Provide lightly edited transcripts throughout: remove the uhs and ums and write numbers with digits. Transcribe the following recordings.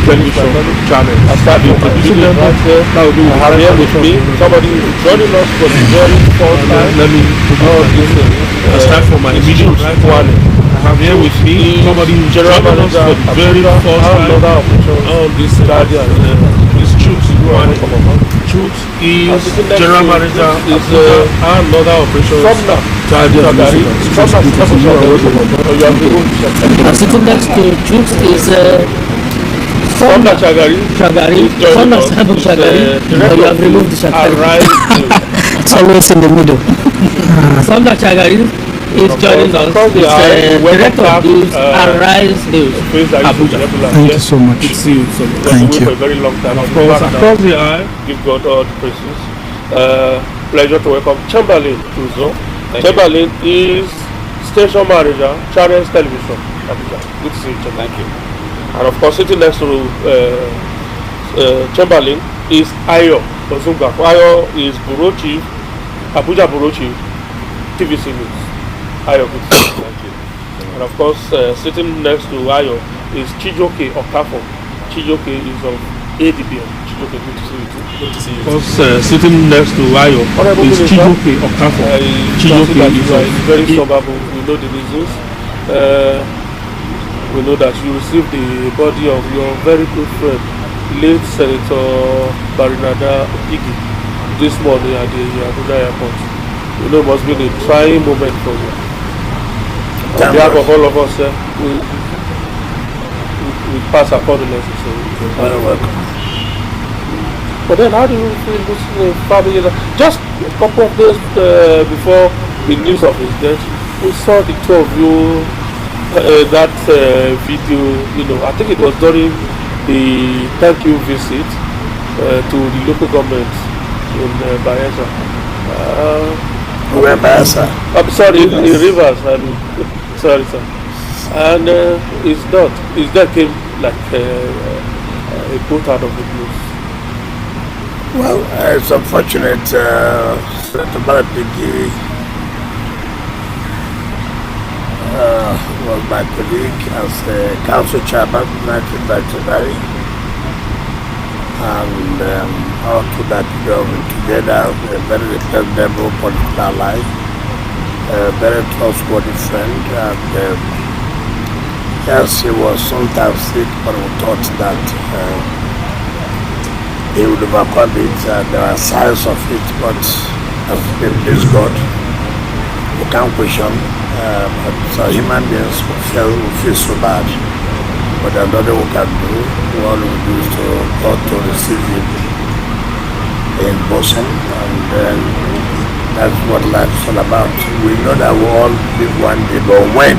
television channel. I started introducing them right here. I have here with me somebody who is joining us for the very first time. Let me start from my immediate right one. I have here with me somebody who is joining us for the very first time. This Truth Truth is General Manager is another operation. Sitting next to Truth is Son of Shagari. Son of Sabu Shagari. You have removed the Shagari. It's always in the middle. Son of Shagari is joining us. It's director of news, Arise News, Abuja. Thank you so much. Good to see you. Thank you. For a very long time. Of course, across the aisle, give God all the praises. Pleasure to welcome Chamberlain Uzo. Chamberlain is station manager, Channels Television, Abuja. Good to see you, Chamberlain. Thank you. And of course, sitting next to Chamberlain is Ayo Ozunga. Ayo is Bureau Chief, Abuja Bureau Chief, TVC News. Ayo, good to see you. Thank you. And of course, sitting next to Ayo is Chijoke Okafo. Chijoke is of ADBM. Chijoke, good to see you too. Good to see you. Of course, sitting next to Ayo is Chijoke Okafo. Chijoke is very sober. We know the reasons. We know that you received the body of your very good friend, late Senator Barinada Igi, this morning at the Abuja airport. You know it must be a trying moment for you. On behalf of all of us, we pass our condolences. Very welcome. But then how do you feel losing a family? Just a couple of days before the news of his death, we saw the two of you. That video, you know, I think it was during the thank you visit to the local government in Bayelsa. Where Bayelsa? I'm sorry, in Rivers. Sorry, sir. And it's not. His death came like a boat out of the blues. Well, it's unfortunate. Senator Biggie was my colleague as a council chairman in 1999, and all through that job together, a very dependable political ally, a very trustworthy friend, and yes, he was sometimes sick, but we thought that he would overcome it, and there are signs of it, but as we please God, we can't question. So human beings will feel so bad, but there's nothing we can do. All we do is to go to receive him in Bosom, and then that's what life is all about. We know that we all live one day, but when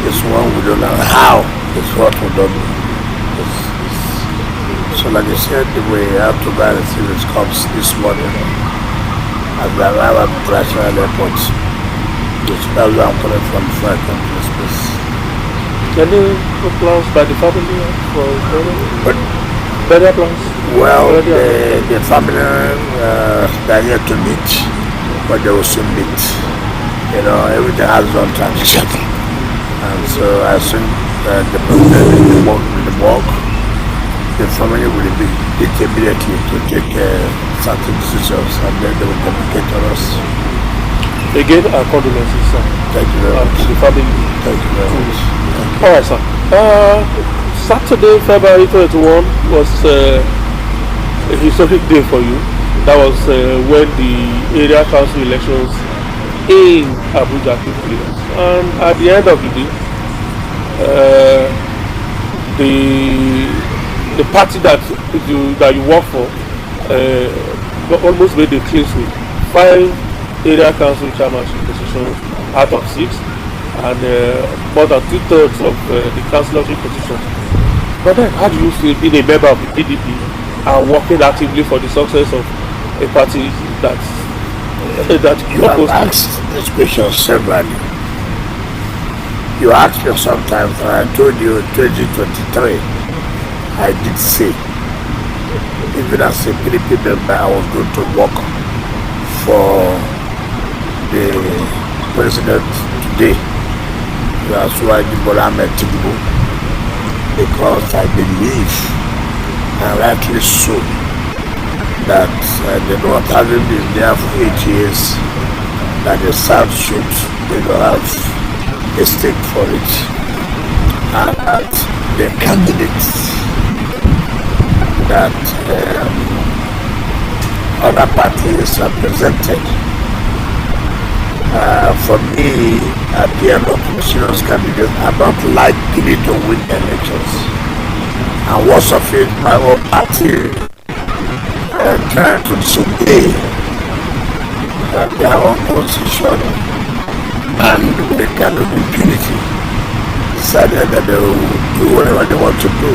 it's one we don't know how, it's what we don't know. So like I said, we have to go and receive his corpse this morning as we arrive at the International Airport. That's where I'm coming from before I come to this place. Any plans by the family for better plans? Well, the family they're here to meet, but they will soon meet. You know, everything has on transition. And so I think the president in the work, the family will be meet immediately to take certain decisions, and then they will communicate to us. Again, our condolences, sir. Thank you very much. To the family. Thank you very much. Alright, sir. Saturday, February 21 was a historic day for you. That was when the area council elections in Abuja took place. And at the end of the day, the party that you work for almost made a clean sweep. 5 area council chairmanship positions out of 6, and more than 2/3 of the councillorship positions. But then, how do you feel being a member of the PDP and working actively for the success of a party that you have asked this question severally? You asked me sometimes, and I told you in 2023, I did say, even as a PDP member, I was going to work for the president today, that's why the Bola Tinubu, because I believe, and rightly so, that the North having been there for 8 years, that the South should have a stake for it, and that the candidates that other parties represented, for me, appear opposition's candidates are not likely to win elections. And what's of it, my own party trying to disobey their own position and with kind of impunity decided that they will do whatever they want to do.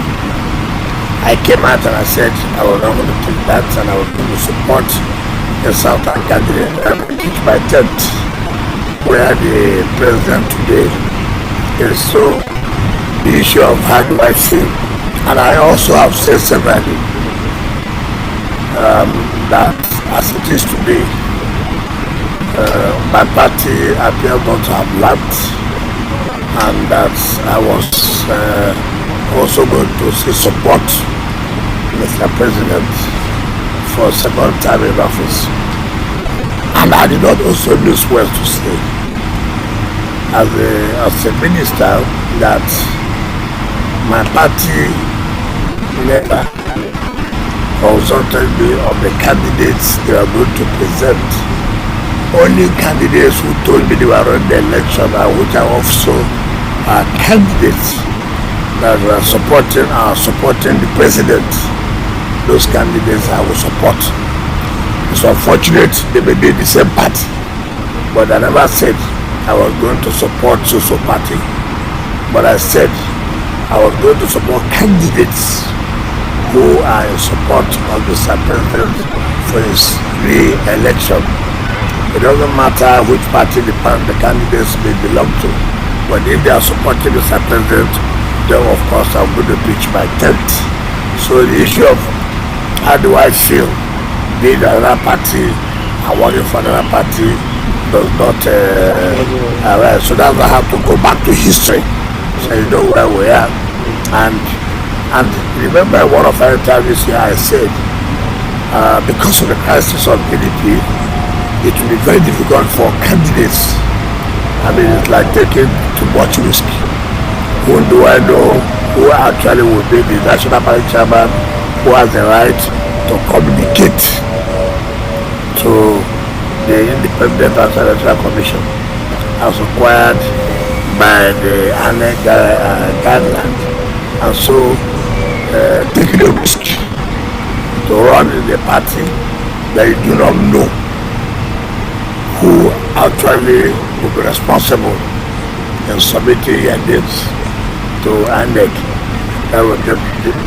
I came out and I said I was not going to take that, and I was going to support the Southern candidate and pitch my tent where the president today is. So the issue of how do I feel, and I also have said severally that as it is today, my party appears not to have lacked, and that I was also going to say support Mr. President for a second time in office. And I did not also lose words to say as a minister that my party never consulted me on the candidates they are going to present. Only candidates who told me they were on the election, and which are also candidates that were supporting the president. Those candidates I will support. It's unfortunate they may be the same party, but I never said I was going to support social party, but I said I was going to support candidates who are in support of the president for his re-election. It doesn't matter which party the candidates may belong to, but if they are supporting the president, then of course I'm going to pitch my tent. So the issue of how do I feel being another party and working for another party does not arise. So that's why I have to go back to history, so you know where we are. And remember one of our interviews here I said because of the crisis of PDP, it will be very difficult for candidates. I mean, it's like taking too much risk. Who do I know who actually will be the National Party Chairman, who has the right to communicate to the Independent Electoral Commission as required by the guidelines, and so taking a risk to run in the party that you do not know who actually will be responsible in submitting your names to INEC. That will be a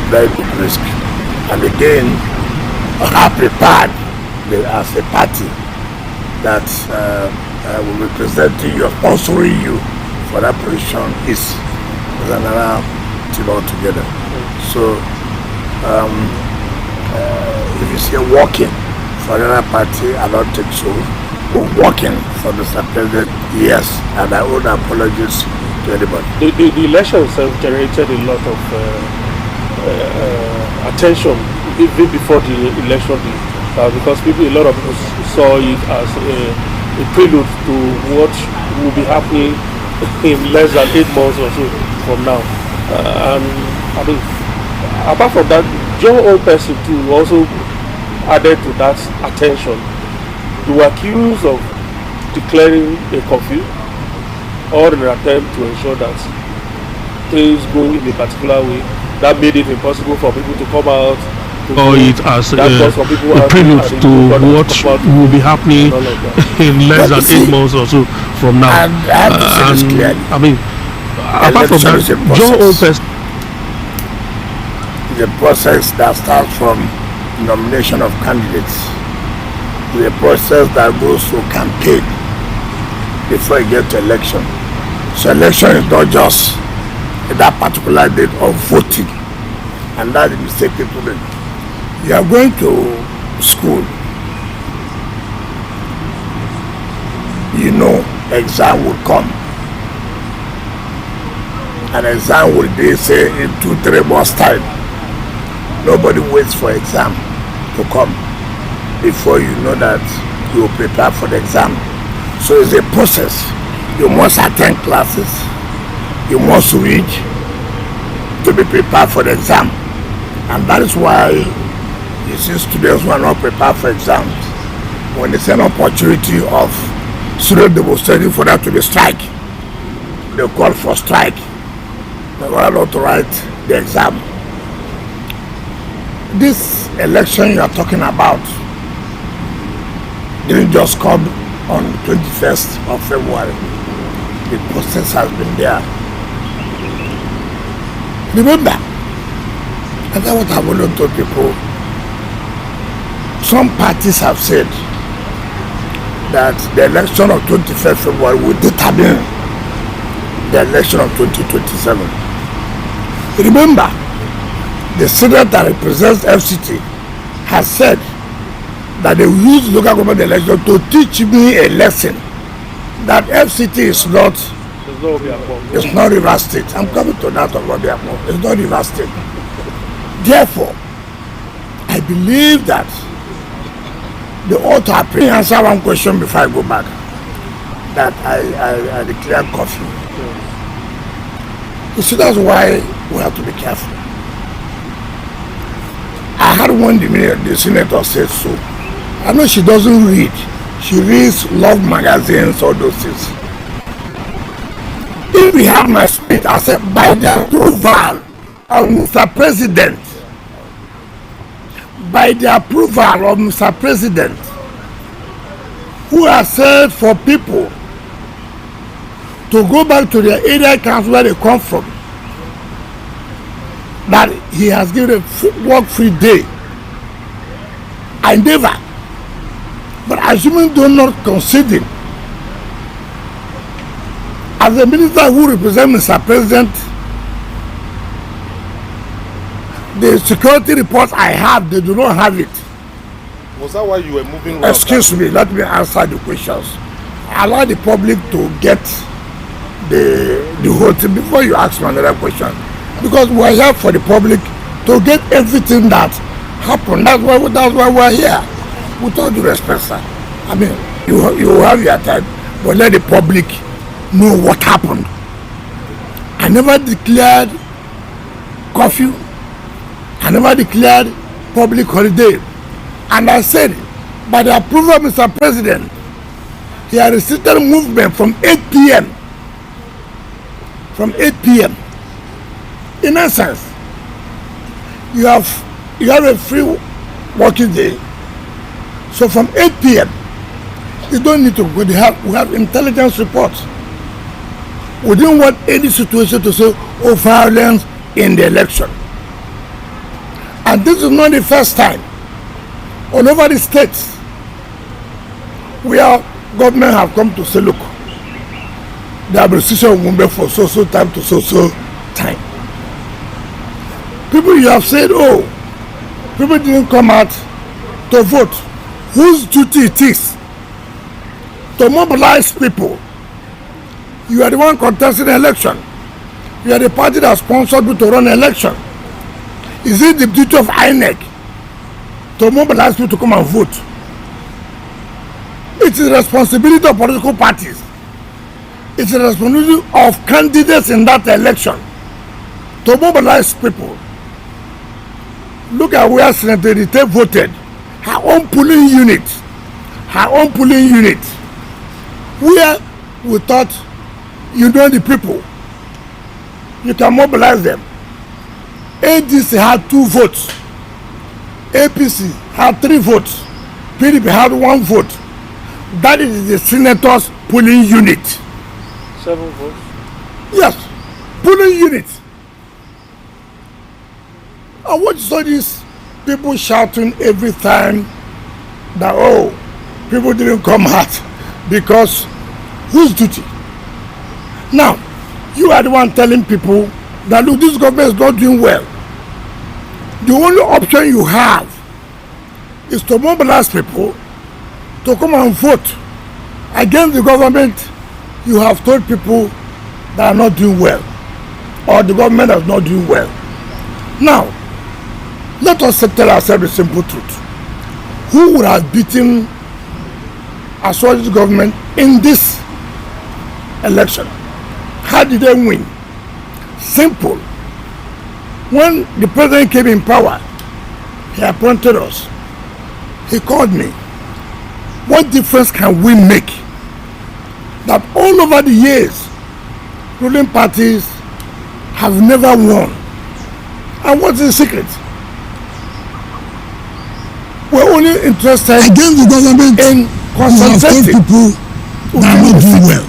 very big risk. And again, how prepared as a party that will be presenting you, sponsoring you for that position is another team altogether. So if you say working for another party, I don't think so. Working for Mr. President, yes, and I owe apologies to anybody. The elections have generated a lot of attention even before the election day, because a lot of people saw it as a prelude to what will be happening in less than 8 months or so from now. And I mean, apart from that, your own person too also added to that attention. You were accused of declaring a curfew or an attempt to ensure that things go in a particular way that made it impossible for people to come out. Or it as a prelude to what will be happening in less than 8 months or so from now. And I have to say this clearly. I mean, apart from that, your own person. The process that starts from nomination of candidates, the process that goes to campaign before you get to election. So election is not just that particular date of voting, and that's the mistake people make. You are going to school, you know exam will come, an exam will be, say, in 2-3 months' time. Nobody waits for exam to come before you know that you will prepare for the exam. So it's a process. You must attend classes. You must read to be prepared for the exam. And that is why you see students who are not prepared for exams, when they see an opportunity of student demonstrating for that to be strike, they call for strike. They want not to write the exam. This election you are talking about didn't just come on the 21st of February. The process has been there. Remember, and that's what I've always told people, some parties have said that the election of 21st February will determine the election of 2027. Remember, the Senate that represents FCT has said that they will use local government election to teach me a lesson that FCT is not River State. I'm coming to that of Obiakpo. It's not River State. Therefore, I believe that the author, please answer one question before I go back, that I declare curfew. You see, that's why we have to be careful. I had one the senator said so. I know she doesn't read. She reads love magazines, all those things. If we have my speech, I said, by the approval of Mr. President, by the approval of Mr. President, who has said for people to go back to their area council where they come from, that he has given a work-free day. I never, but assuming do not conceding, as a minister who represents Mr. President, the security reports I have, they do not have it. Was that why you were moving around? Excuse me, let me answer the questions. Allow the public to get the whole thing before you ask me another question. Because we are here for the public to get everything that happened. That's why we're here. With all due respect, sir. I mean, you have your time, but let the public know what happened. I never declared curfew. I never declared public holiday. And I said, by the approval of Mr. President, he has restricted movement from 8 p.m. From 8 p.m. In essence, you have a free working day. So from 8 p.m., you don't need to go. We have intelligence reports. We didn't want any situation to say, oh, violence in the election. And this is not the first time. All over the states, where government have come to say, look, the administration will move for so time to so time. People you have said, oh, people didn't come out to vote. Whose duty it is to mobilize people? You are the one contesting the election. You are the party that sponsored you to run an election. Is it the duty of INEC to mobilize people to come and vote? It is the responsibility of political parties. It's the responsibility of candidates in that election to mobilize people. Look at where Senator Rite voted. Her own polling unit. Where we thought you know the people. You can mobilize them. ADC had 2 votes. APC had 3 votes. PDP had 1 vote. That is the senator's polling unit. 7 votes? Yes, polling unit. And what is all these people shouting every time that, oh, people didn't come out because whose duty? Now, you are the one telling people that, look, this government is not doing well. The only option you have is to mobilize people to come and vote against the government you have told people that are not doing well. or the government is not doing well. Now, let us tell ourselves the simple truth. Who would have beaten a socialist government in this election? How did they win? Simple. When the president came in power, he appointed us. He called me. What difference can we make? That all over the years, ruling parties have never won. And what's the secret? We're only interested against the government in concentrating people that are not doing well.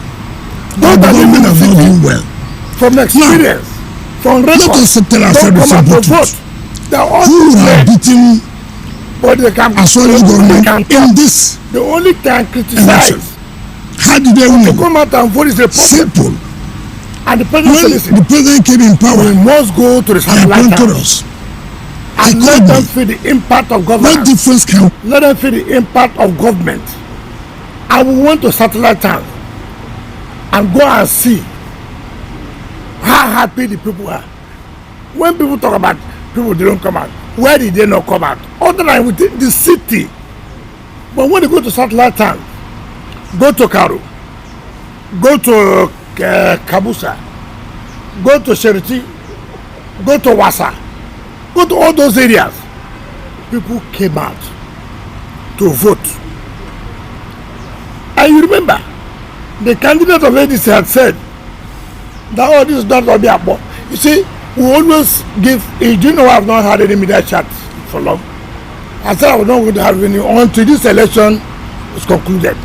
Those that are not doing well. From experience, from record, let us tell ourselves the simple truth. Who are beating but they can a solid government in this they only can criticize election? How did they win? To come out and vote is a problem. Simple. And the president, when the president came in power, we must go to the satellite towns and let them feel the impact of government. What difference can let them feel the impact of government? And we went to satellite towns and go and see how happy the people are. When people talk about people didn't come out, where did they not come out? Other than within the city. But when they go to satellite town, go to Karu, go to Kabusa, go to Sheriti, go to Wasa, go to all those areas, people came out to vote. And you remember, the candidate of ADC had said that all this is not going to be a bomb. You see, we always give, you know, I have not had any media chat for long. I said I was not going to have any until this election is concluded.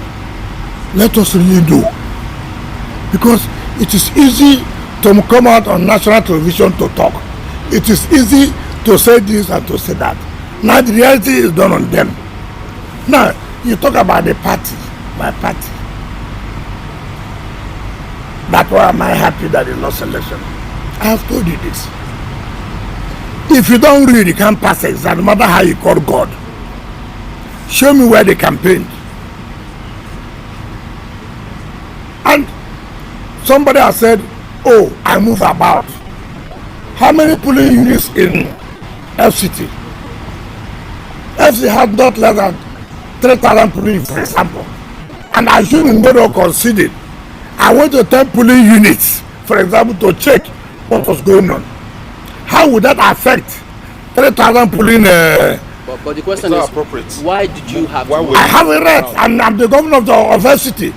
Let us really do. Because it is easy to come out on national television to talk. It is easy to say this and to say that. Now the reality is done on them. Now, you talk about the party, my party. That's why am I happy that they lost election. I have told you this. If you don't read, you can't pass exam, no matter how you call God. Show me where they campaigned. And somebody has said, oh, I move about. How many polling units in FCT? FCT had not less than 3,000 polling units, for example. And I shouldn't go to consider. I went to 10 polling units, for example, to check what was going on. How would that affect 3,000 polling? But the question is, why did you have to? I have a right, and I'm the governor of the university.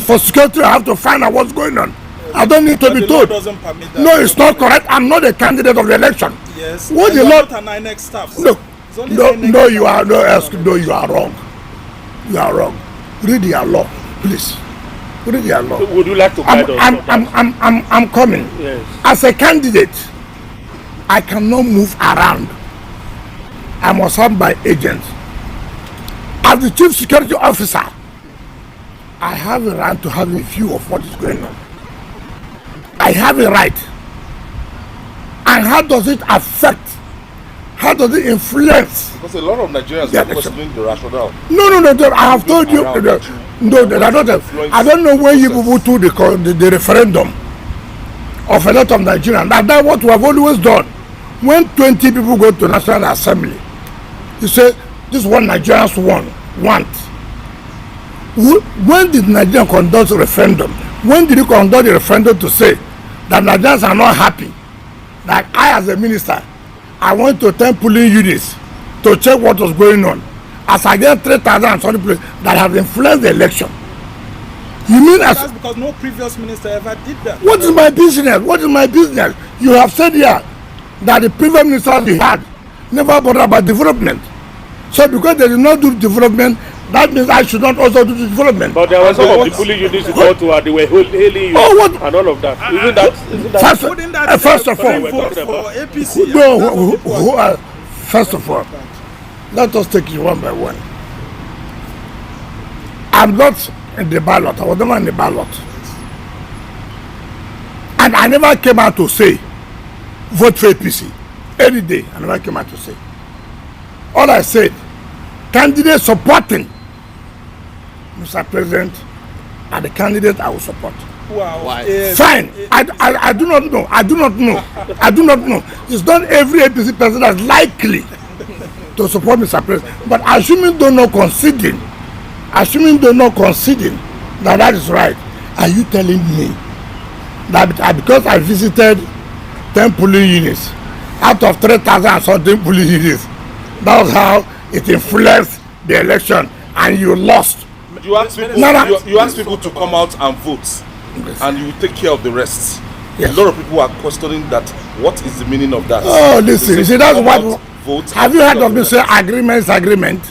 For security, I have to find out what's going on. I don't need to be told. No, it's not correct. I'm not a candidate of the election. Yes. What the law? No, you are no, you are wrong. You are wrong. Read your law, please. Read your law. Would you like to guide us? I'm coming. Yes. As a candidate, I cannot move around. I must have my agent. As the chief security officer, I have a right to have a view of what is going on. I have a right. And how does it affect? How does it influence? Because a lot of Nigerians are questioning the rationale. No. I have told you. I don't know when you people do the referendum of a lot of Nigerians. That's what we have always done. When 20 people go to National Assembly, you say, this is what Nigerians want. When did Nigeria conduct a referendum? When did you conduct a referendum to say that Nigerians are not happy? That I, as a minister, I went to 10 polling units to check what was going on. As I get 3,000 something that have influenced the election. You mean that's because no previous minister ever did that. What is my business? What is my business? You have said here that the previous minister we had never bothered about development. So because they did not do development, that means I should not also do the development. But there were some of the polling units you go to, they were hailing you and all of that. Isn't that first of all, for APC? No, first of all, let us take it one by one. I'm not in the ballot. I was never in the ballot. And I never came out to say, vote for APC. Any day, I never came out to say. All I said, candidate supporting Mr. President are the candidate I will support. Wow. Why? Fine. I do not know. I do not know. It's not every APC person that's likely to support Mr. President. But assuming they're not conceding that is right, are you telling me that because I visited 10 polling units out of 3,000 and something polling units, that was how it influenced the election and you lost? You ask people, you ask people to come out and vote, yes, and you take care of the rest. Yes. A lot of people are questioning that. What is the meaning of that? Oh, listen, you see, that's what. Vote. Have you heard of me say agreement is agreement?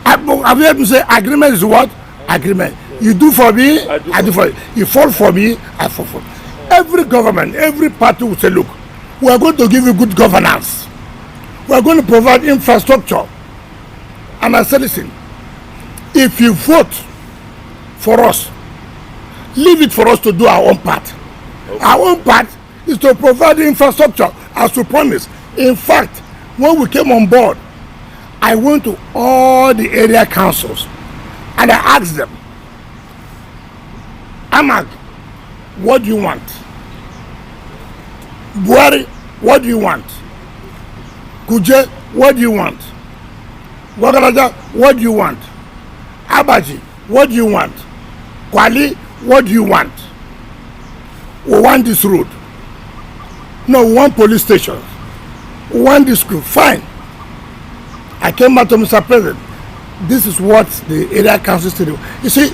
Have you heard me say agreement is what? Agreement. You do for me, I do for you. You fall for me, I fall for you. Every government, every party will say, look, we are going to give you good governance. We are going to provide infrastructure. And I said, listen, if you vote for us, leave it for us to do our own part. Okay. Our own part is to provide the infrastructure as we promised. In fact, when we came on board, I went to all the area councils and I asked them, Amag, what do you want? Buhari, what do you want? Kuje, what do you want? Wagaraja, what do you want? Abaji, what do you want? Kwali, what do you want? We want this road. No, we want police station. We want this school. Fine. I came back to Mr. President. This is what the area council to do. You see,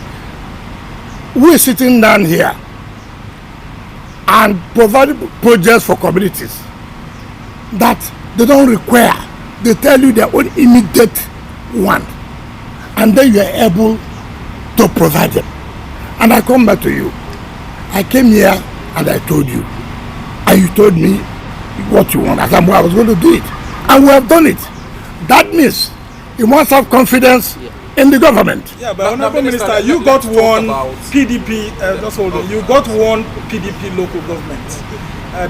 we're sitting down here and providing projects for communities that they don't require. They tell you their own immediate want, and then you are able to provide them. And I come back to you. I came here and I told you, and you told me what you want. I was going to do it, and we have done it. That means you must have confidence in the government. Yeah, but Honorable Minister, you got one PDP. Just hold on. You got one PDP local government.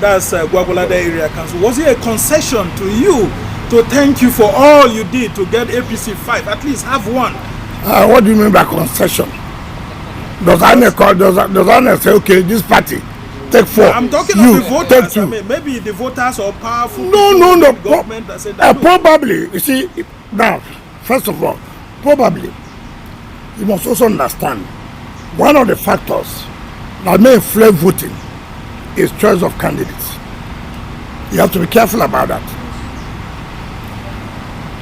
That's Gwagwalada Area Council. Was it a concession to you to thank you for all you did to get APC 5? At least have one. What do you mean by concession? Does I say, okay, this party take 4? I'm talking of the voters. I mean, maybe the voters are powerful. No. Government that said that probably. You see, now, first of all, probably you must also understand one of the factors that may influence voting is choice of candidates. You have to be careful about that.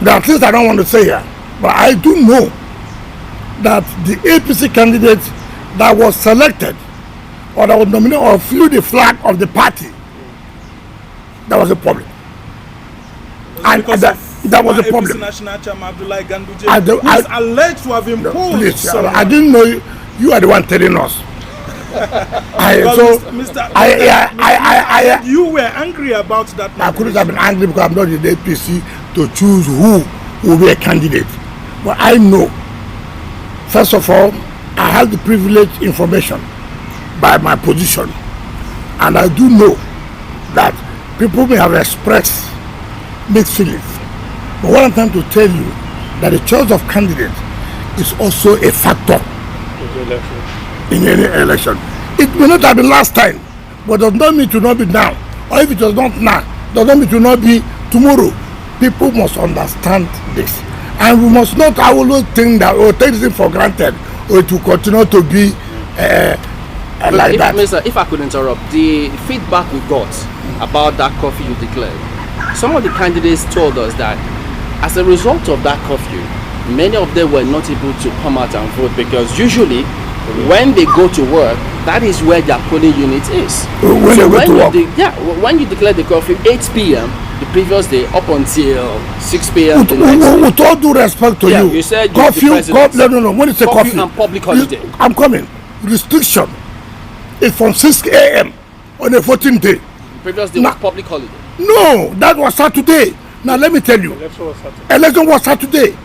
There are things I don't want to say here, but I do know that the APC candidate that was selected or that was nominated or flew the flag of the party, that was a problem. And that was a problem. National Chairman Abdullahi Ganduje is alleged to have imposed. I didn't know you are the one telling us. You were angry about that. I couldn't have been angry because I'm not in the APC to choose who will be a candidate. But I know, first of all, I have the privileged information by my position, and I do know that people may have expressed mixed feelings. But what I'm trying to tell you, that the choice of candidate is also a factor in any election. It may not have been last time, but does not mean to not be now. Or if it was not now, does not mean to not be tomorrow. People must understand this. And we must not always think that, take this for granted, or it will continue to be like that. Mr. If I could interrupt, the feedback we got about that curfew you declared, some of the candidates told us that as a result of that curfew, many of them were not able to come out and vote because usually when they go to work, that is where their polling unit is. When you declare the curfew 8 p.m. the previous day up until 6 p.m. With all due respect to you said curfew, no. When it's a curfew and public holiday, I'm coming. Restriction is from 6 a.m. on the 14th day. Previous day was public holiday. No, that was Saturday. Now let me tell you, election was Saturday.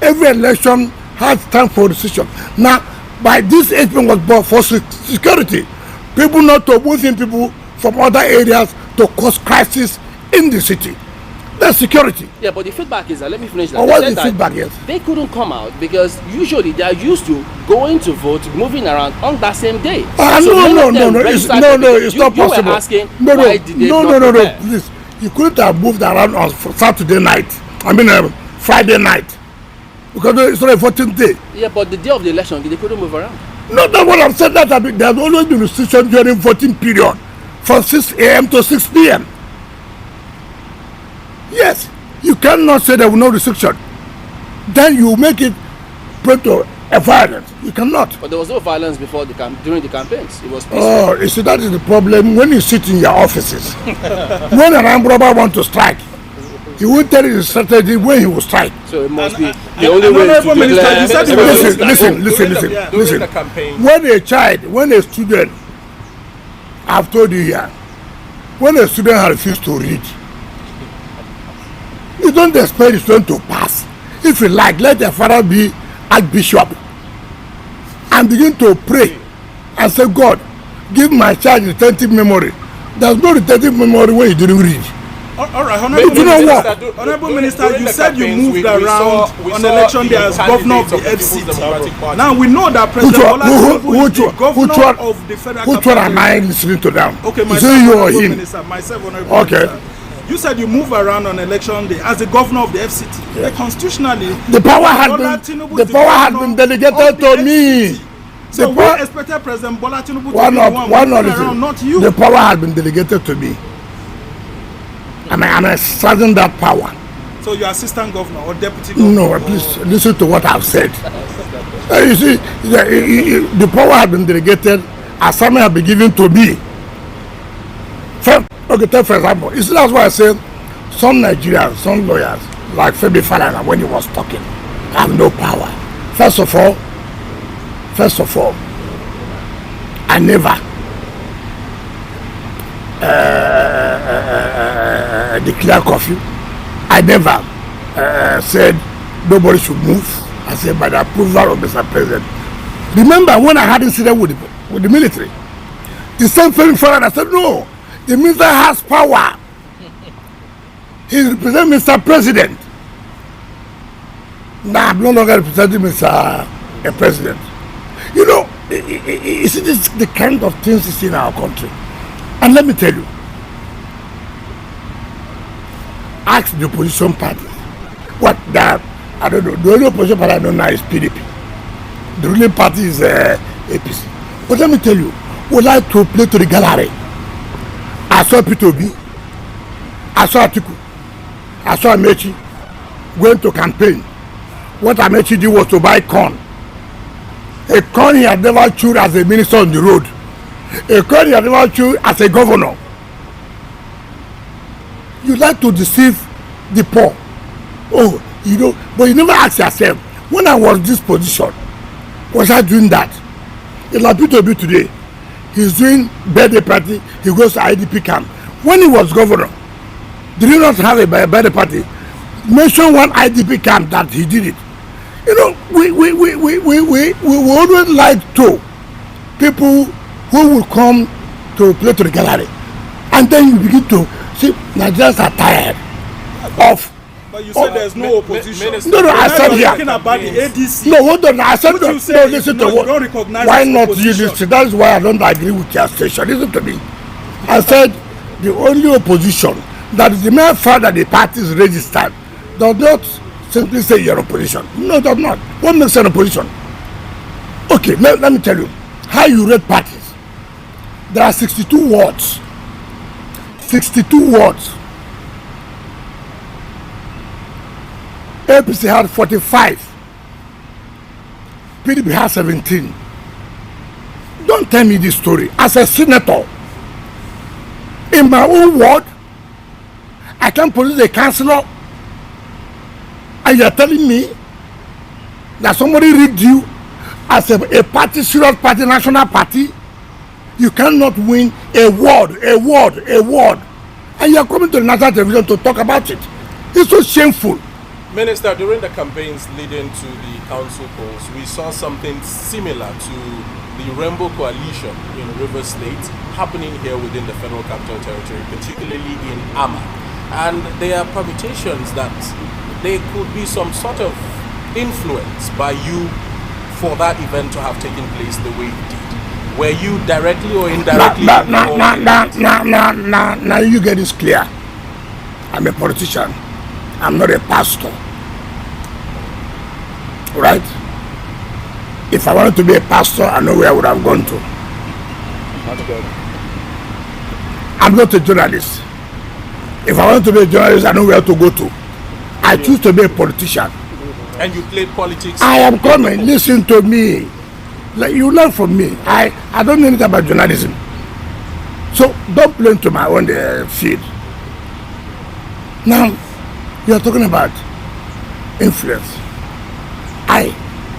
Every election has time for decision. Now, by this 8 p.m. was bought for security. People not to move in people from other areas to cause crisis in the city. That's security. Yeah, but the feedback is that, let me finish that. Or what's the feedback is? They couldn't come out because usually they are used to going to vote, moving around on that same day. No, it's not possible. You were asking, why did they not prepare? Please. You couldn't have moved around on Saturday night. Friday night. Because it's not a 14th day. Yeah, but the day of the election, they couldn't move around. No, that's what I've said. That there's always been restriction during 14 period. From 6 a.m. to 6 p.m. Yes, you cannot say there will no restriction. Then you make it prone to a violence. You cannot. But there was no violence before during the campaigns. It was peaceful. Oh, you see, that is the problem when you sit in your offices. When an armed robber wants to strike, he will tell you the strategy when he will strike. So it must be the only way to Listen. When a student, I've told you here, when a student has refused to read, you don't expect the student to pass. If you like, let their father be Archbishop and begin to pray and say, God, give my child retentive memory. There's no retentive memory when you didn't read. All right, Honorable Minister, you said you moved around on election day as governor of the FCT. Now we know that President Bola Tinubu is the governor of the federal capital. Which one am I listening to them? Okay, myself, Honorable Minister. You said you move around on election day as the governor of the FCT. Yeah. Constitutionally, the power has been delegated to me. So we expected President Bola Tinubu to be one around, not you. The power has been delegated to me. I'm exercising that power. So you're assistant governor or deputy governor? No, please listen to what I've said. You see, the power has been delegated, assignment has been given to me. Okay, take for example, you see, that's why I said some Nigerians, some lawyers, like Femi Falana, when he was talking, have no power. First of all, I never declare curfew. I never said nobody should move. I said by the approval of Mr. President. Remember when I had incident with the military, the same Femi Falana said no. The minister has power. He represents Mr. President. Now I'm no longer representing Mr. President. You know, you see, this the kind of things you see in our country. And let me tell you, ask the opposition party what that, I don't know, the only opposition party I don't know is PDP. The ruling party is APC. But let me tell you, we like to play to the gallery. I saw P2B, I saw Atiku, I saw Amechi going to campaign. What Amechi did was to buy corn. A corn he had never chewed as a minister on the road. A corn he had never chewed as a governor. You like to deceive the poor. Oh, you know, but you never ask yourself, when I was in this position, was I doing that? In like P2B today, he's doing birthday party, he goes to IDP camp. When he was governor, did he not have a birthday party? Mention one IDP camp that he did it. You know, we always like to people who will come to play to the gallery. And then you begin to see Nigerians are tired of. But you said there's no opposition. No, I said here. Talking about the ADC. No, hold on. I said no. Listen to what. Why not you listen? That's why I don't agree with your station. Listen to me. I said the only opposition that is the mere fact that the party is registered does not simply say you're opposition. No, it does not. What makes an opposition? Okay, let me tell you how you rate parties. There are 62 wards. 62 wards. APC had 45. PDP has 17. Don't tell me this story. As a senator, in my own ward, I can produce a councillor, and you're telling me that somebody rigged you as a party, serious party, national party. You cannot win a ward, and you're coming to the national television to talk about it. It's so shameful. Minister, during the campaigns leading to the council polls, we saw something similar to the Rainbow Coalition in Rivers State happening here within the Federal Capital Territory, particularly in Ama. And there are permutations that there could be some sort of influence by you for that event to have taken place the way it did. Were you directly or indirectly involved? Now you get this clear. I'm a politician. I'm not a pastor. Right? If I wanted to be a pastor, I know where I would have gone to. I'm not a journalist. If I want to be a journalist, I know where to go to. I choose to be a politician. And you played politics? I am coming. Listen to me. Like, you learn from me. I don't know anything about journalism. So don't play into my own field. Now, you are talking about influence.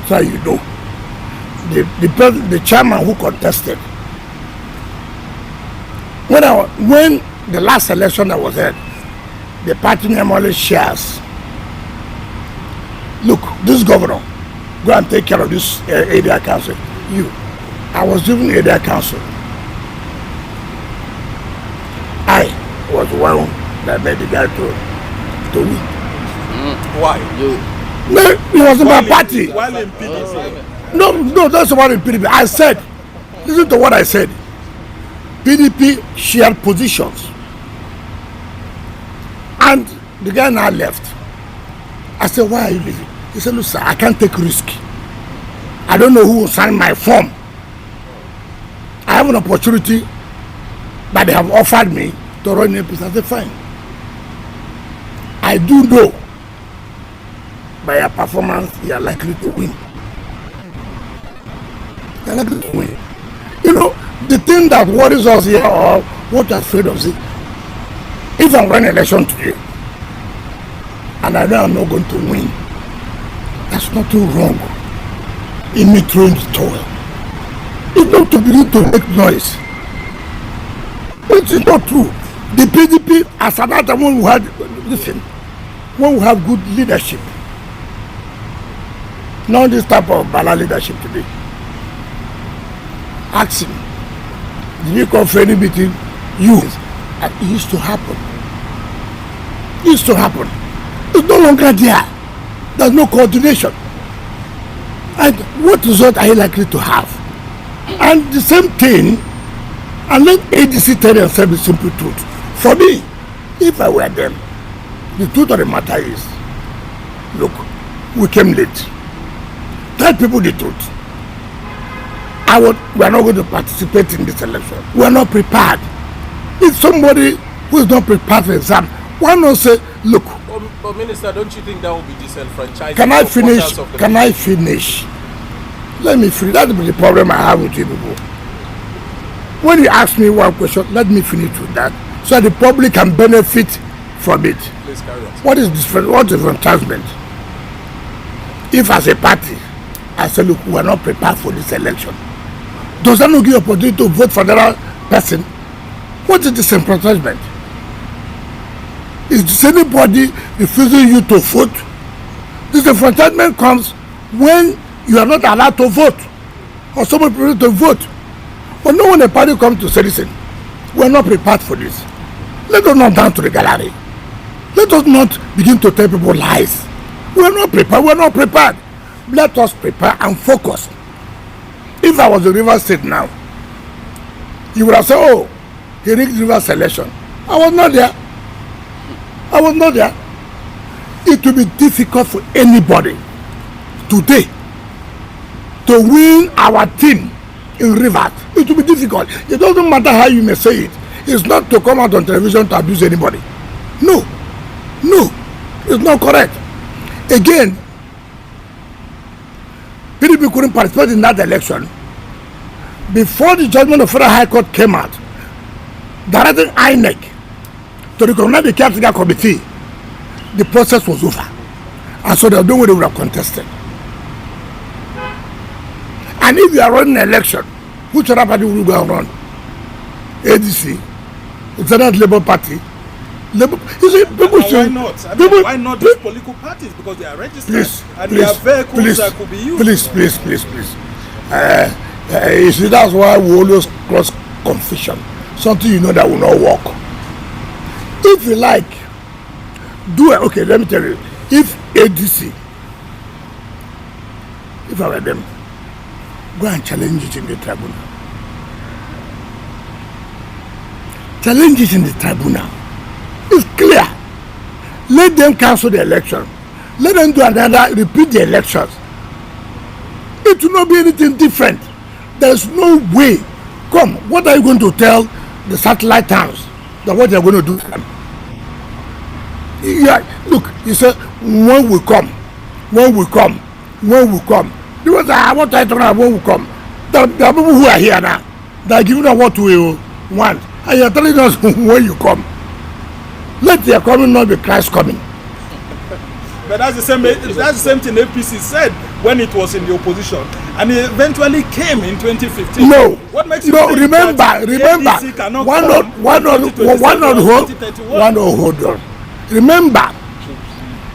So you know, the chairman who contested, when the last election that was held, the party normally shares. Look, this governor, go and take care of this area council. I was given area council. I was one that made the guy to win. Why? No, it wasn't my party. While in PDP. No, that's what in PDP. I said, listen to what I said. PDP shared positions. And the guy now left. I said, why are you leaving? He said, look, sir, I can't take risk. I don't know who will sign my form. I have an opportunity that they have offered me to run a place. I said, fine. I do know by your performance, you are likely to win. You are likely to win. You know, the thing that worries us here, or what you're afraid of, is if I run an election today and I know I'm not going to win, there's nothing wrong in me throwing the towel. It's not to begin to make noise. It's not true. The PDP, as another one who had, listen, when we have good leadership, not this type of bad leadership today. Ask him, did you come for any meeting? And it used to happen. It used to happen. It's no longer there. There's no coordination. And what result are you likely to have? And the same thing, and let ADC tell themselves the simple truth. For me, if I were them, the truth of the matter is, look, we came late. Tell people the truth. We are not going to participate in this election. We are not prepared. If somebody who is not prepared for exam, why not say, look. But Minister, don't you think that will be disenfranchising? Can I finish? Can I finish? Let me finish. That's the problem I have with you people. When you ask me one question, let me finish with that, so the public can benefit from it. Please carry on. What is disenfranchisement? If as a party, I say, look, we are not prepared for this election, does that not give you opportunity to vote for another person? What is disenfranchisement? Is anybody refusing you to vote? Disenfranchisement comes when you are not allowed to vote, or someone refusing to vote. But no one a party comes to say, listen, we are not prepared for this. Let us not down to the gallery. Let us not begin to tell people lies. We are not prepared. We are not prepared. Let us prepare and focus. If I was in River State now, you would have said, oh, he rigged River election. I was not there. I was not there. It will be difficult for anybody today to win our team in Rivers. It will be difficult. It doesn't matter how you may say it. It's not to come out on television to abuse anybody. No. No. It's not correct. Again, PDP couldn't participate in that election. Before the judgment of Federal High Court came out, directing INEC to recognize the caretaker committee, the process was over. And so they don't would have contested. And if you are running an election, which other party will you go and run? ADC, Senate Labour Party. You see, people why not? I mean, why not these political parties? Because they are registered and they have vehicles that could be used. Please. You see, that's why we always cross confusion. Something you know that will not work. If you like, Okay, let me tell you. If ADC, if I were them, go and challenge it in the tribunal. Challenge it in the tribunal. It's clear. Let them cancel the election. Let them do another, repeat the elections. It will not be anything different. There's no way. Come, what are you going to tell the satellite towns that what they're going to do to them? Yeah, look, he said, when we come. Because what I told when we come. There are people who are here now. They are giving us what we want. And you're telling us when you come. Let their coming not be Christ coming. But that's the same thing APC said when it was in the opposition, and it eventually came in 2015. No. What makes you no, think remember. Hold on. Remember,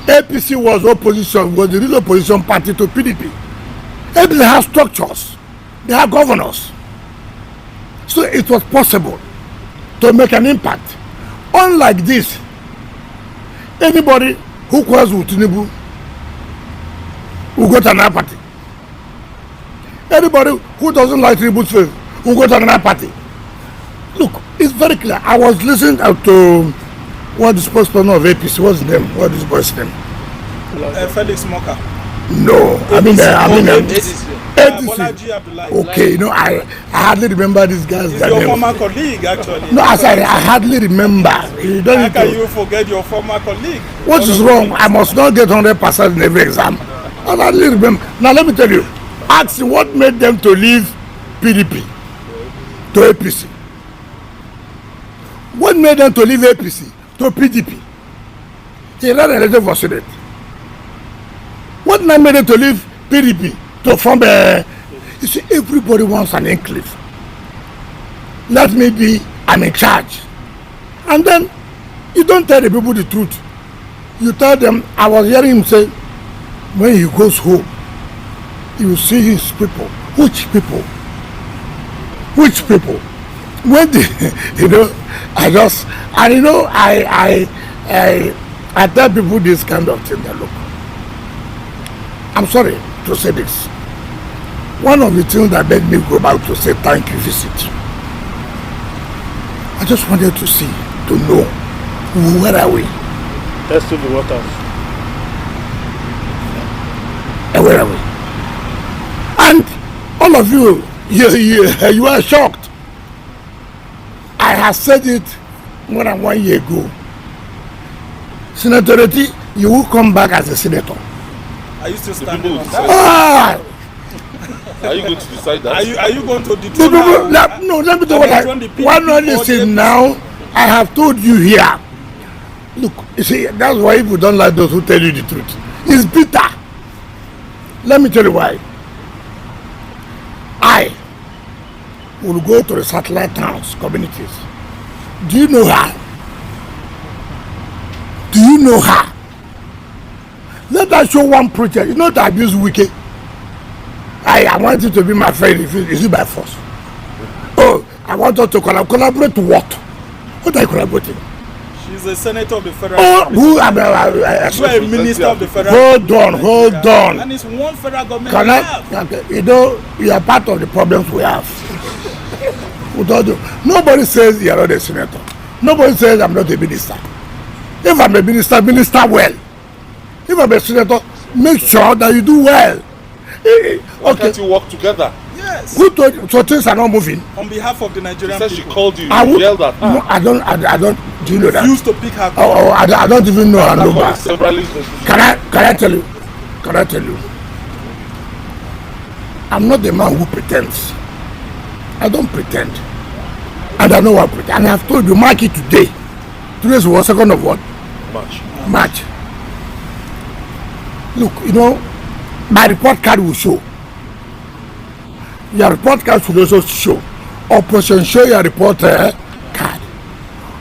APC was opposition, was the real opposition party to PDP. APC has structures. They have governors. So it was possible to make an impact. Unlike this, anybody who calls with Tinubu will go to another party. Anybody who doesn't like Tinubu's face will go to another party. Look, it's very clear. I was listening to what the spokesperson of APC, what's his name? What is this boy's name? Felix Moka. No, ADC. Okay, you know, I hardly remember this guy's He's name. your former colleague, actually. No, I said I hardly remember. How can you forget your former colleague? What is wrong? I must not get 100% in every exam. I hardly remember. Now let me tell you. Ask what made them to leave PDP to APC. What made them to leave APC to PDP? He ran elected for Senate. What now made them to leave PDP to form a... You see, everybody wants an enclave. Let me be, I'm in charge. And then, you don't tell the people the truth. You tell them, I was hearing him say, when he goes home, he will see his people. Which people? Which people? When the, you know, I tell people this kind of thing. That look, I'm sorry to say this. One of the things that made me go back to say thank you visit. I just wanted to see, to know, where are we? Test the waters. And where are we? And all of you are shocked. I have said it more than 1 year ago. Senator Eti, you will come back as a senator. Are you still standing on that? Are you going to decide that? Are you going to determine? No, let me tell you what I listen now. I have told you here. Look, you see, that's why people don't like those who tell you the truth. It's bitter. Let me tell you why. I will go to the satellite towns, communities. Do you know her? Do you know her? Let us show one project. You know that abuse Wike. I want you to be my friend. Is it by force? Oh, I want us to collaborate to what? What are you collaborating? She's a senator of the federal. Oh, who am you are a minister of the federal. Hold on. And it's one federal government. You know, you are part of the problems we have. Nobody says you are not a senator. Nobody says I'm not a minister. If I'm a minister, minister well. If I'm a senator, make sure that you do well. Why can't you work together? Yes. Who told you? So things are not moving. On behalf of the Nigerian She people. she called you. I You would, yelled at her. no, I don't. Do you know that? Used to pick her. I don't even know her number. Severally- Can I tell you? Can I tell you? I'm not the man who pretends. I don't pretend. And I know what I pretend. And I have told you, mark it today. Today is what, second of what? March. Look, you know, my report card will show. Your report card should also show. Operation show your report card.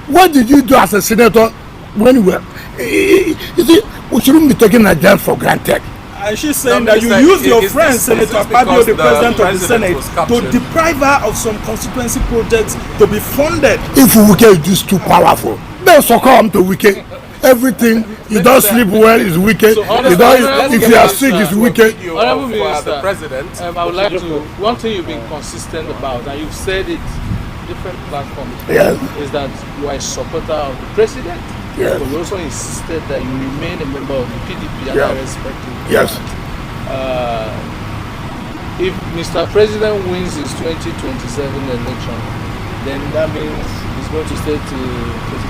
What did you do as a senator when you were? You see, we shouldn't be taking Nigerians for granted. And she's saying that you used your friend, Senator Fabio, the president of the Senate, to deprive her of some constituency projects to be funded. If Wike is just too powerful, they'll succumb to Wike. everything. You don't sleep well, it's wicked. If you are sick, it's wicked. Honorable Minister, the President. I would like to, one thing you've been consistent about, and you've said it different platforms, is that you are a supporter of the President. Yes. But you also insisted that you remain a member of the PDP, and I respect you. Yes. If Mr. President wins his 2027 election, then that means he's going to stay to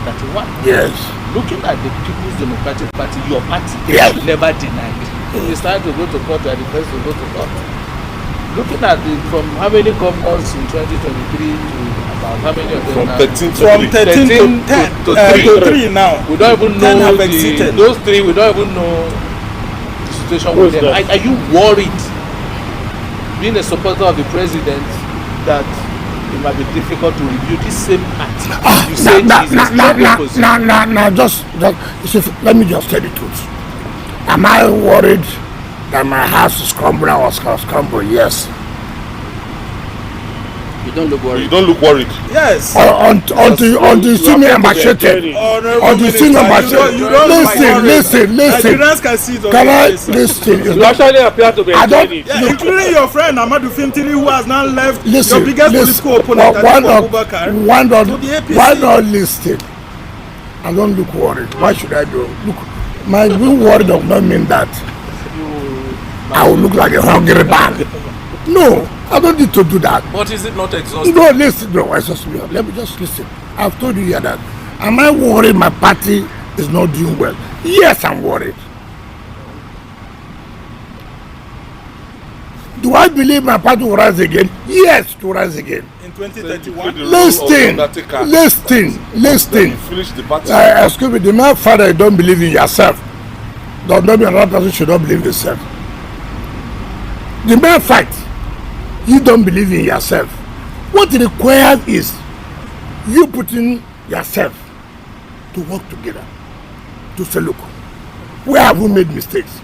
2031. Yes. Looking at the People's Democratic Party, your party, never denied. If they start to go to court, they are the first to go to court. Looking at it from how many governors in 2023 to about how many of them from 13 to 3 now. We don't even know those 3. We don't even know the situation with them. Are you worried, being a supporter of the president, that it might be difficult to review this same party? You say let me just tell the truth. Am I worried that my house is crumbling or crumbling? Yes. You don't look worried. You don't look worried. Yes. On the senior machete. On the senior machete. Listen. Can I listen? You actually appear to be enjoying it. Including your friend Amadou Fintiri, who has now left your biggest political opponent. Why not listen? I don't look worried. Why should I do? Look, my being worried does not mean that I will look like a hungry man. No, I don't need to do that. But is it not exhausting? No, listen. No, let me just listen. I've told you here that. Am I worried my party is not doing well? Yes, I'm worried. Do I believe my party will rise again? Yes, to rise again. In 2031? Listen. Excuse me, the man father, you don't believe in yourself. Don't mean another person should not believe in himself. The mere fact you don't believe in yourself, what it requires is you putting yourself to work together, to say, look, where have we made mistakes?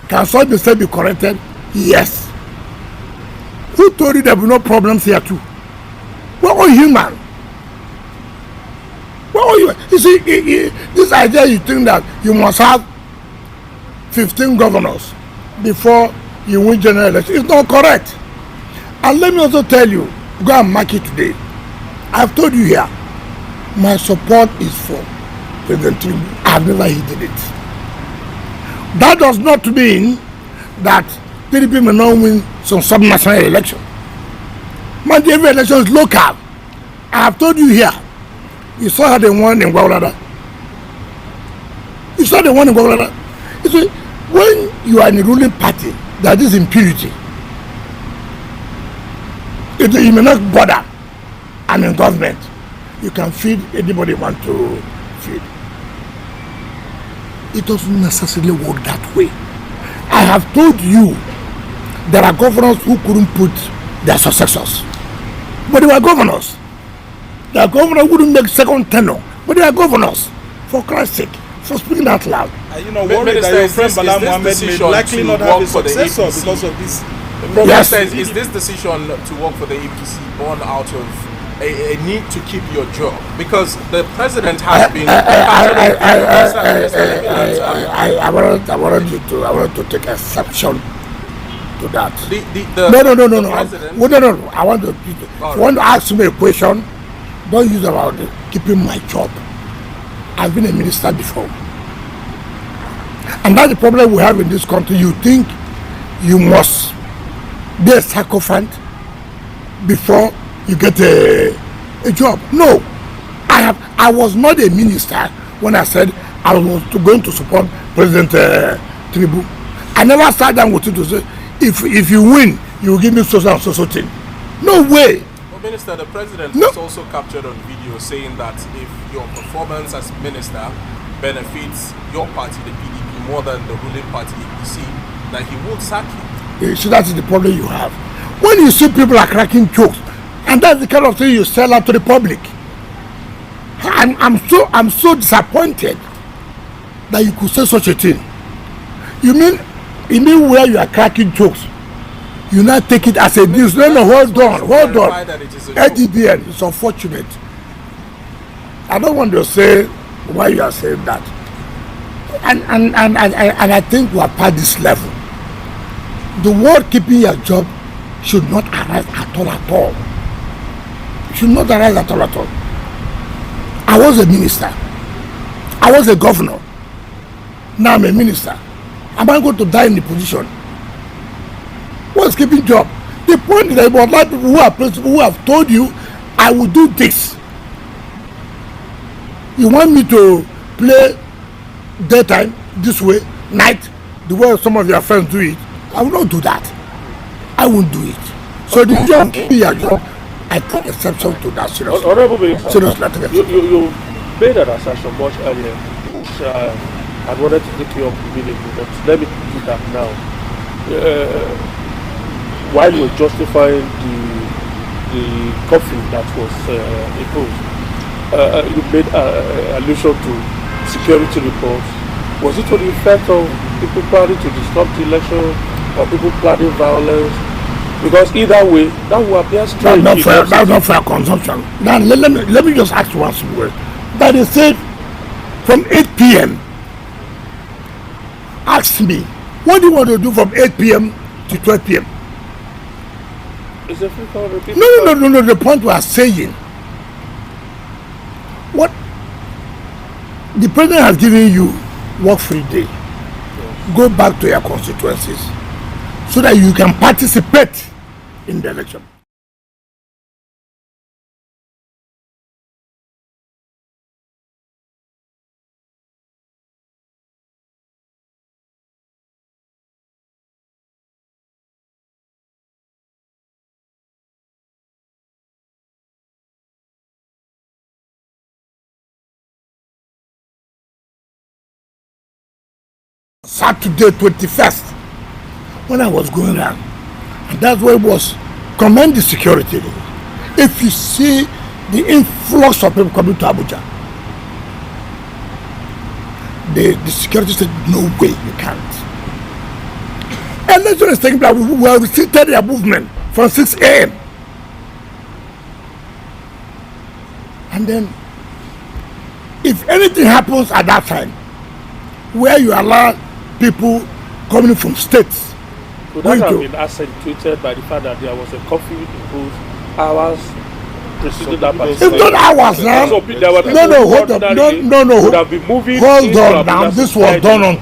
Can such mistakes be corrected? Yes. Who told you there will be no problems here too? We're all human. You see, this idea you think that you must have 15 governors before you win general election is not correct. And let me also tell you, go and mark it today. I've told you here, my support is for President Tinubu. I've never hidden it. That does not mean that PDP may not win some sub-national election. Man, every election is local. I have told you here, you saw how they won in Gaba. You saw the one in Gaba. You see, when you are in a ruling party that is impurity, you may not bother. I'm in government. You can feed anybody you want to feed. It doesn't necessarily work that way. I have told you there are governors who couldn't put their successors, but they were governors. There are governors who wouldn't make second tenure, but they are governors. For Christ's sake, for speaking out loud. You know, worried that your friend Bala Mohammed may likely not have a successor because of this. Yes. Is this decision to work for the APC born out of a need to keep your job? Because the president has been. I wanted to take exception to that. No. I want to ask me a question. Don't use about keeping my job. I've been a minister before. And that's the problem we have in this country. You think you must be a sycophant before you get a job. No. I was not a minister when I said I was going to support President Tinubu. I never sat down with him to say, if you win, you will give me so and so thing. No way. Well, Minister, the president was also captured on video saying that if your performance as minister benefits your party, the PDP, more than the ruling party, APC, that he will sack you. You see, that's the problem you have. When you see people are cracking jokes, and that's the kind of thing you sell out to the public. I'm so disappointed that you could say such a thing. You mean where you are cracking jokes, you now take it as a news. No, hold on. ADBN, it's unfortunate. I don't want to say why you are saying that. And I think we are past this level. The word keeping your job should not arise at all. Should not arise at all. I was a minister. I was a governor. Now I'm a minister. Am I going to die in the position? What's keeping job? The point is that about like people who have told you, I will do this. You want me to play daytime this way, night, the way some of your friends do it? I will not do that. I won't do it. So the job, I take exception to that seriously. Honorable Minister, you made an assertion much earlier. I wanted to take you up immediately, but let me do that now. While you're justifying the curfew that was imposed, you made allusion to security reports. Was it to the effect of people planning to disrupt the election or people planning violence? Because either way, that will appear strange. That's not fair consumption. Now, let me just ask you one simple word. That is said from 8 p.m. Ask me, what do you want to do from 8 p.m. to 12 p.m.? It's a free call repeat. No. The point we are saying, what the president has given you, work-free day. Yes. Go back to your constituencies so that you can participate in the election. Saturday 21st, when I was going around, and that's where it was, commend the security. If you see the influx of people coming to Abuja, the security said, no way, you can't. Election is taking place. We have restricted their movement from 6 a.m. And then, if anything happens at that time, where you allow people coming from states. Would that have been accentuated by the fact that there was a curfew imposed hours preceding that particular? It's not hours now. No, hold up. No. Would have been moving. Hold on now. This was done on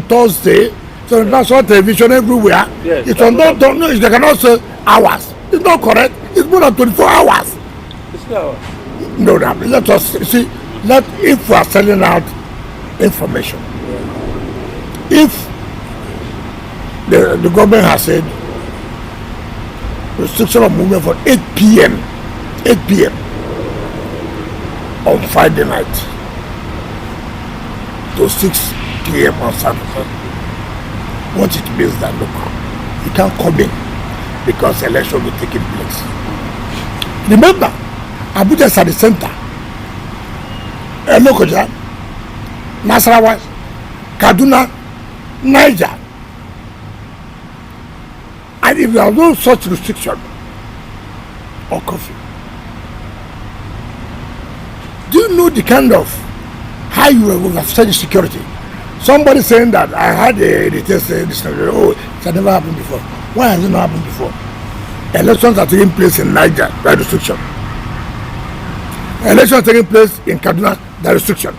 Thursday. So national television everywhere. Yes, it's on that. No, they cannot say hours. It's not correct. It's more than 24 hours. It's 3 hours. No, let us see. If we are selling out information. If the government has said restriction of movement from 8 p.m. on Friday night to 6 p.m. on Saturday, what it means that look, you can't come in because election will be taking place. Remember, Abuja is at the center. Lokoja, Nasarawa, Kaduna, Niger. And if there are no such restriction or curfew, do you know the kind of how you will have studied security? Somebody saying that I had a detail saying this, oh, it has never happened before. Why has it not happened before? Elections are taking place in Niger, there is restriction. Elections are taking place in Kaduna, there is restriction.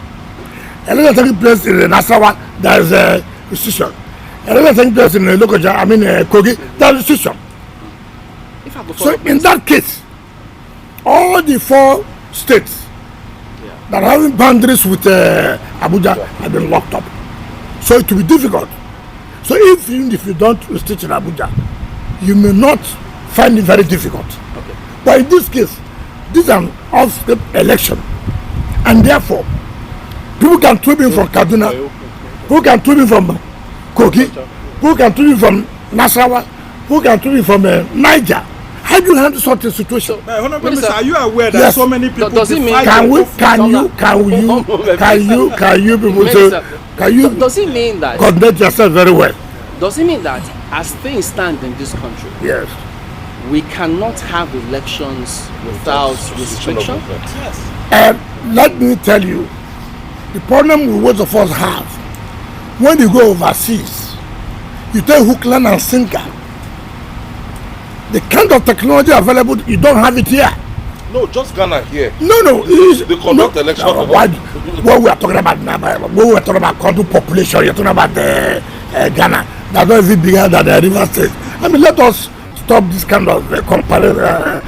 Elections are taking place in Nasarawa, there is a restriction. Elections are taking place in Lokoja, Kogi, there is restriction. So in that case, all the 4 states that are having boundaries with Abuja have been locked up. So it will be difficult. So even if you don't restrict in Abuja, you may not find it very difficult. Okay. But in this case, this is an off-state election. And therefore, people can tweet in from Kaduna, people can tweet in from Kogi, people can tweet in from Nasarawa, people can tweet in from Niger. How do you handle such a situation? Honorable Minister, are you aware that so many people does it mean can you people say, can you does it mean that conduct yourself very well? Does it mean that as things stand in this country, yes, we cannot have elections without restriction? And let me tell you, The problem most of us have, when you go overseas, you take hook, line, and sinker. The kind of technology available, you don't have it here. No, just Ghana here. No. They conduct election. What we are talking about now, when we are talking about country population, you're talking about Ghana. That's not even bigger than the River State. I mean, let us stop this kind of comparison.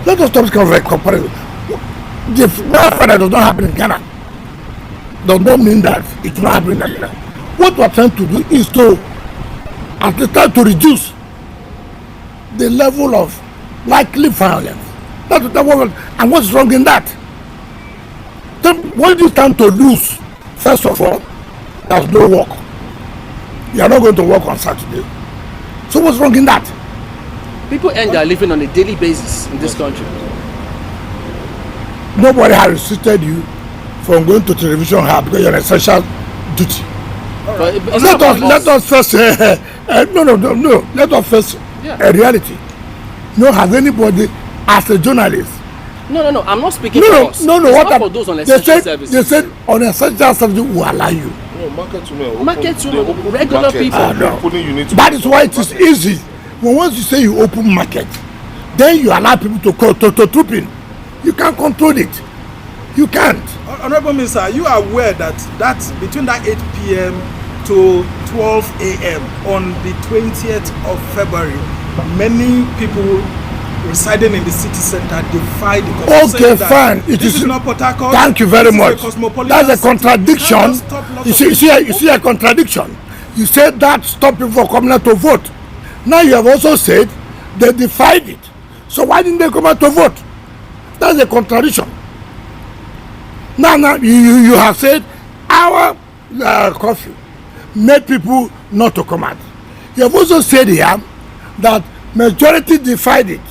Let us stop this kind of comparison. The welfare that does not happen in Ghana does not mean that it will not happen in Ghana. What we are trying to do is to, at the time, to reduce the level of likely violence. That's what, and what's wrong in that? Then when you stand to lose, first of all, there's no work. You are not going to work on Saturday. So what's wrong in that? People earn their living on a daily basis in this country. Nobody has restricted you from going to television hub because you're an essential duty. Right. Let us first no. Let us face a reality. No, has anybody as a journalist? No. I'm not speaking for us. No. It's What not for those on essential services. They said on essential services will allow you. No, market women. Market to regular people. No. That is why it is easy. When once you say you open market, then you allow people to troop in. You can't control it. You can't. Honorable Minister, are you aware that between that 8 p.m. to 12 a.m. on the 20th of February, many people residing in the city center defied the constitution? Okay, fine. This is not Port Harcourt. Thank you very much. That's a contradiction. You see a contradiction. You said that stop people from coming out to vote. Now you have also said they defied it. So why didn't they come out to vote? That's a contradiction. Now you have said our curfew made people not to come out. You have also said here that majority defied it,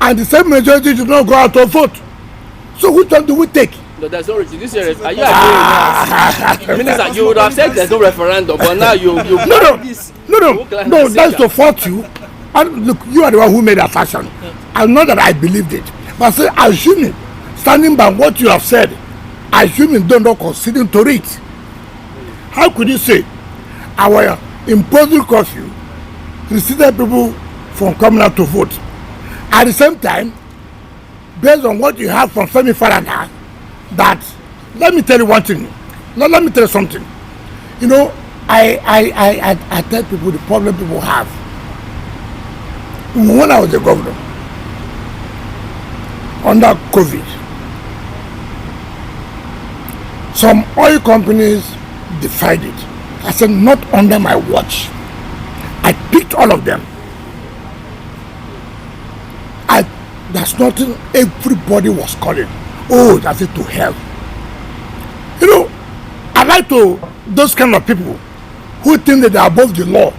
and the same majority did not go out to vote. So which one do we take? No, there's no. Are you agreeing? Minister, you would have said there's no referendum, but now you. No. That's to fault you. And look, you are the one who made that fashion. And not that I believed it, but say assuming, standing by what you have said, assuming don't not considering to it. How could you say our imposing curfew restricted people from coming out to vote? At the same time, based on what you have from Femi Farada, that let me tell you one thing. Let me tell you something. You know, I tell people the problem people have. When I was a governor under COVID, some oil companies defied it. I said, not under my watch. I picked all of them. That's nothing. Everybody was calling. Oh, that's it, to hell. You know, I like to those kind of people who think that they are above the law.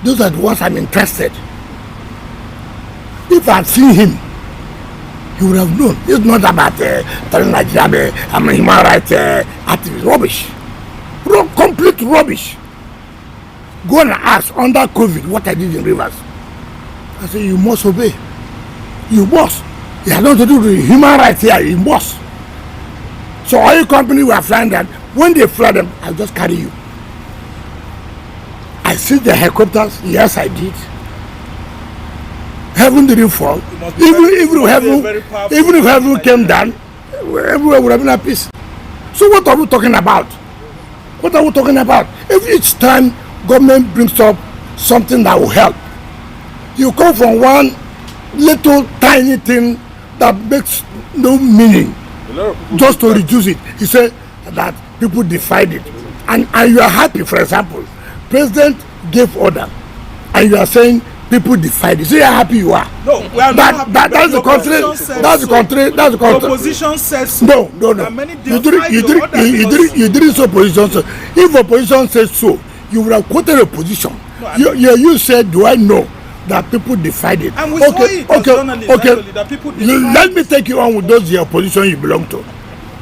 Those are the ones I'm interested. If I'd seen him, he would have known. It's not about telling Nigeria I'm a human rights activist. Rubbish. Complete rubbish. Go and ask under COVID what I did in Rivers. I said, you must obey. You must. It has nothing to do with human rights here. You must. So oil company were flying that. When they fly them, I'll just carry you. I see the helicopters. Yes, I did. Heaven didn't fall. Even if heaven came down, everywhere would have been at peace. So what are we talking about? What are we talking about? If each time government brings up something that will help, you come from one little tiny thing that makes no meaning just to reduce it. He said that people defied it. And you are happy, for example, President gave order and you are saying people defied it. So you are happy you are. No, we are not happy. That's the country. That's the country. That's the country. The opposition says so. No. You didn't say opposition. So. If opposition says so, you would have quoted opposition. No, you said, do I know that people defied it? And we saw it as journalists, actually, that people defied. Let me take you on with those the opposition you belong to.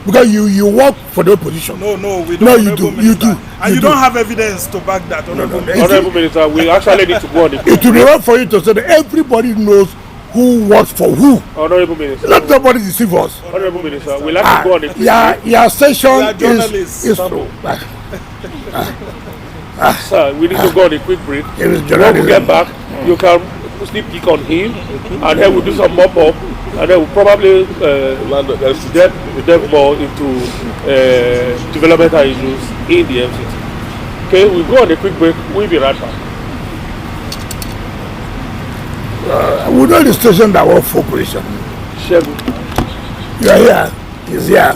Because you work for the opposition. No, we don't. No, you do. And you don't have evidence to back that. Honorable Minister, we actually need to go on the. It will be wrong for you to say that everybody knows who works for who. Honorable Minister. Let nobody deceive us. Honorable Minister, we like to go on a quick your station is Sir, we need to go on a quick break. When we get back, you can sneak peek on him, and then we'll do some mop-up, and then we'll probably delve more into developmental issues in the MCT. Okay, we'll go on a quick break. We'll be right back. We know the station that works for operation. You are here. He's here.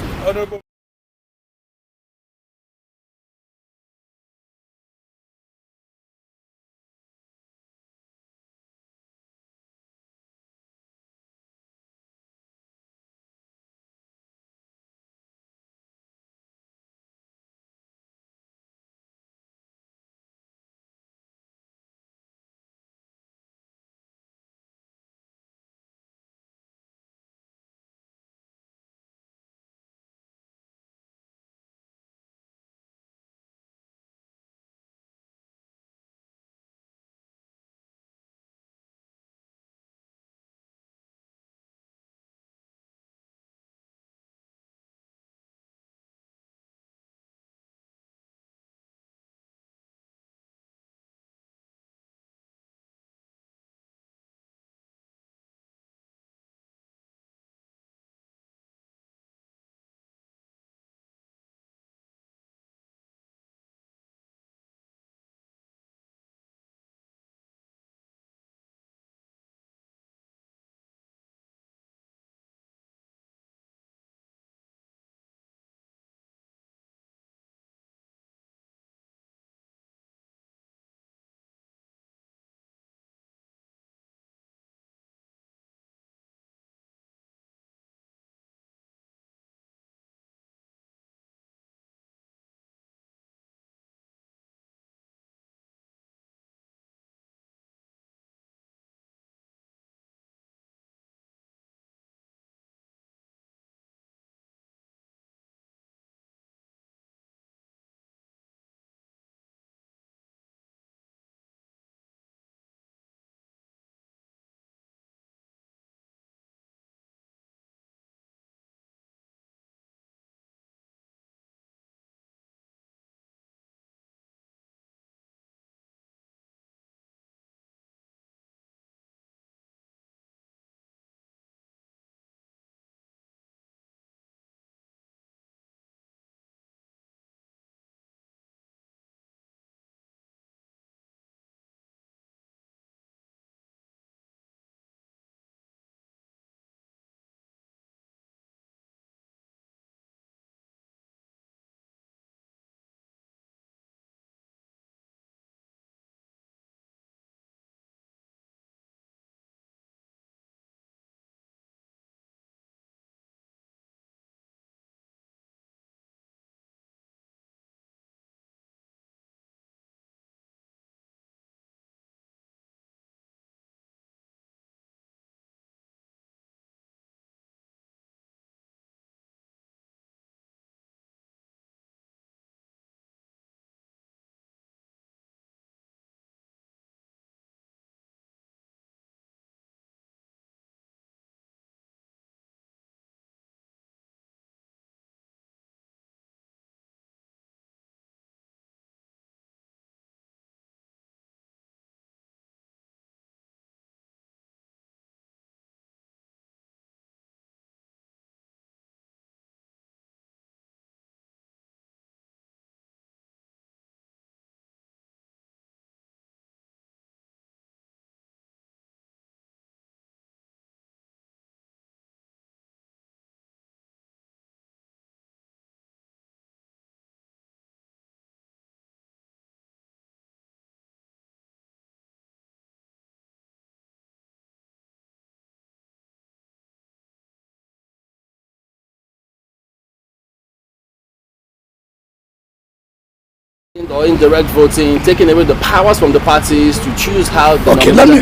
Or indirect voting, taking away the powers from the parties to choose how the okay, let me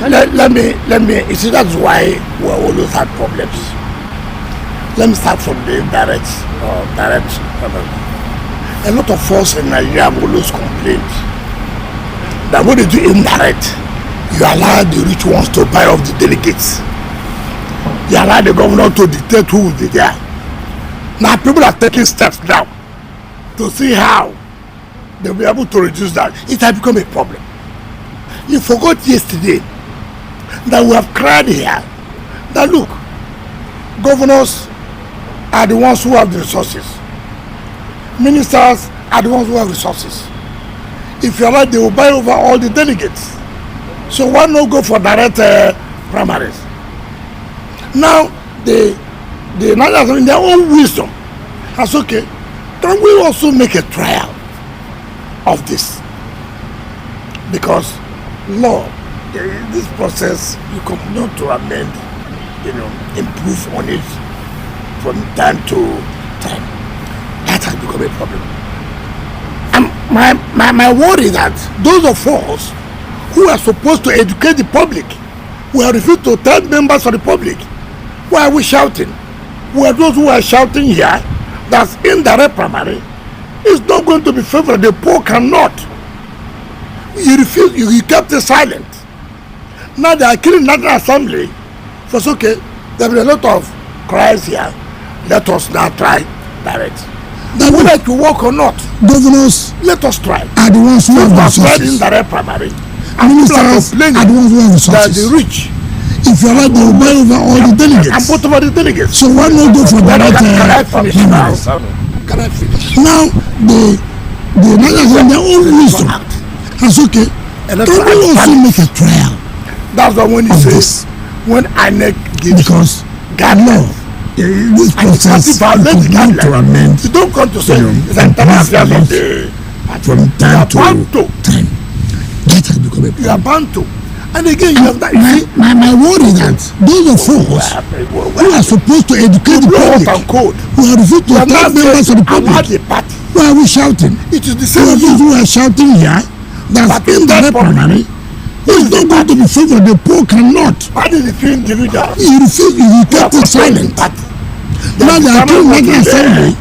you see, that's why we always had problems. Let me start from the indirect direct. A lot of us in Nigeria will always complain that when they do indirect, you allow the rich ones to buy off the delegates. they allow the governor to dictate who will be there. Now people are taking steps now to see how they'll be able to reduce that. It has become a problem. You forgot yesterday that we have cried here that look, governors are the ones who have the resources. Ministers are the ones who have resources. If you're right, they will buy over all the delegates. So why not go for direct primaries? Now, the Nigerians in their own wisdom has okay, can we also make a trial of this? Because law, this process, you continue to amend, improve on it from time to time. That has become a problem. And my worry is that those of us who are supposed to educate the public, we are refused to tell members of the public. Why are we shouting? We are those who are shouting here that indirect primary is not going to be favored. The poor cannot. You refuse, you kept it silent. Now they are killing National Assembly. So it's okay, there will be a lot of cries here. Let us now try direct. Now whether it will work or not, governors, let us try. Are the ones who have resources. Indirect primary. And ministers are the ones who have resources. That the rich. If you're right, they will buy over all the delegates. And put over the delegates. So why not go for direct primaries? Can I finish? Now the Nigerians in their own wisdom has okay. Can we also make a trial? That's the one you say. When INEC gives because guidelines. This process you come to amend. You don't come to say it's international from time to time. That has become a problem. You are bound to. And again, you have that. My worry is that those of us who are supposed to educate the public, who are refused to tell members of the public, why are we shouting? It is the same those who are shouting here that indirect primary is not going to be favored. The poor cannot. What is the few individuals? You refuse, you kept it silent. Now they are killing National Assembly.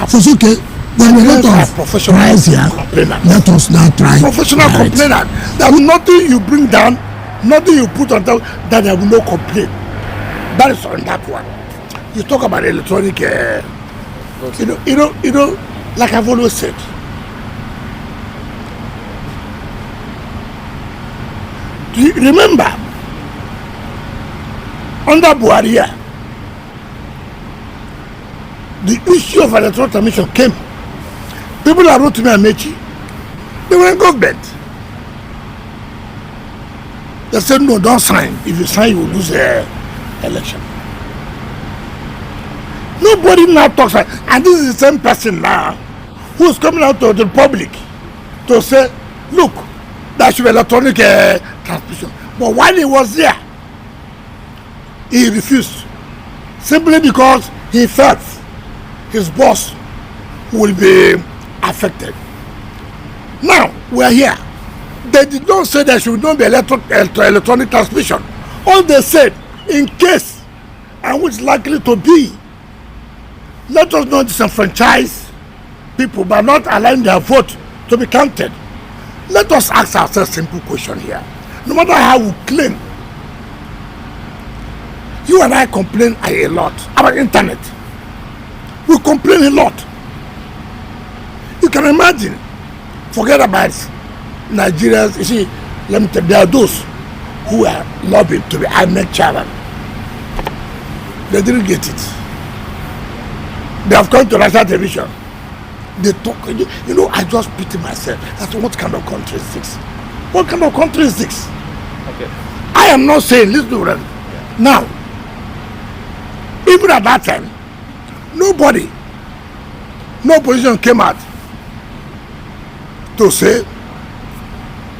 So it's okay. There are a lot of professionals here. Let us now try. Professional complainant. There is nothing you bring down, nothing you put on top that there will no complaint. That is on that one. You talk about electronic, you know, like I've always said. Do you remember under Buhari, the issue of electoral commission came. People that wrote to me and Mechi, they were in government. They said, no, don't sign. If you sign, you will lose the election. Nobody now talks like, and this is the same person now who is coming out to the public to say, look, there should be electronic transmission. But while he was there, he refused. Simply because he felt his boss will be affected. Now, we are here. They did not say there should not be electronic transmission. All they said, in case, and which is likely to be, let us not disenfranchise people by not allowing their vote to be counted. Let us ask ourselves a simple question here. No matter how we claim, you and I complain a lot about internet. We complain a lot. You can imagine, forget about Nigerians. You see, let me tell you, there are those who are lobbying to be INEC chairman. They didn't get it. They have come to national television. They talk, you know, I just pity myself. That's what kind of country is this? What kind of country is this? Okay. I am not saying, listen to them. Now, even at that time, nobody, no opposition came out to say,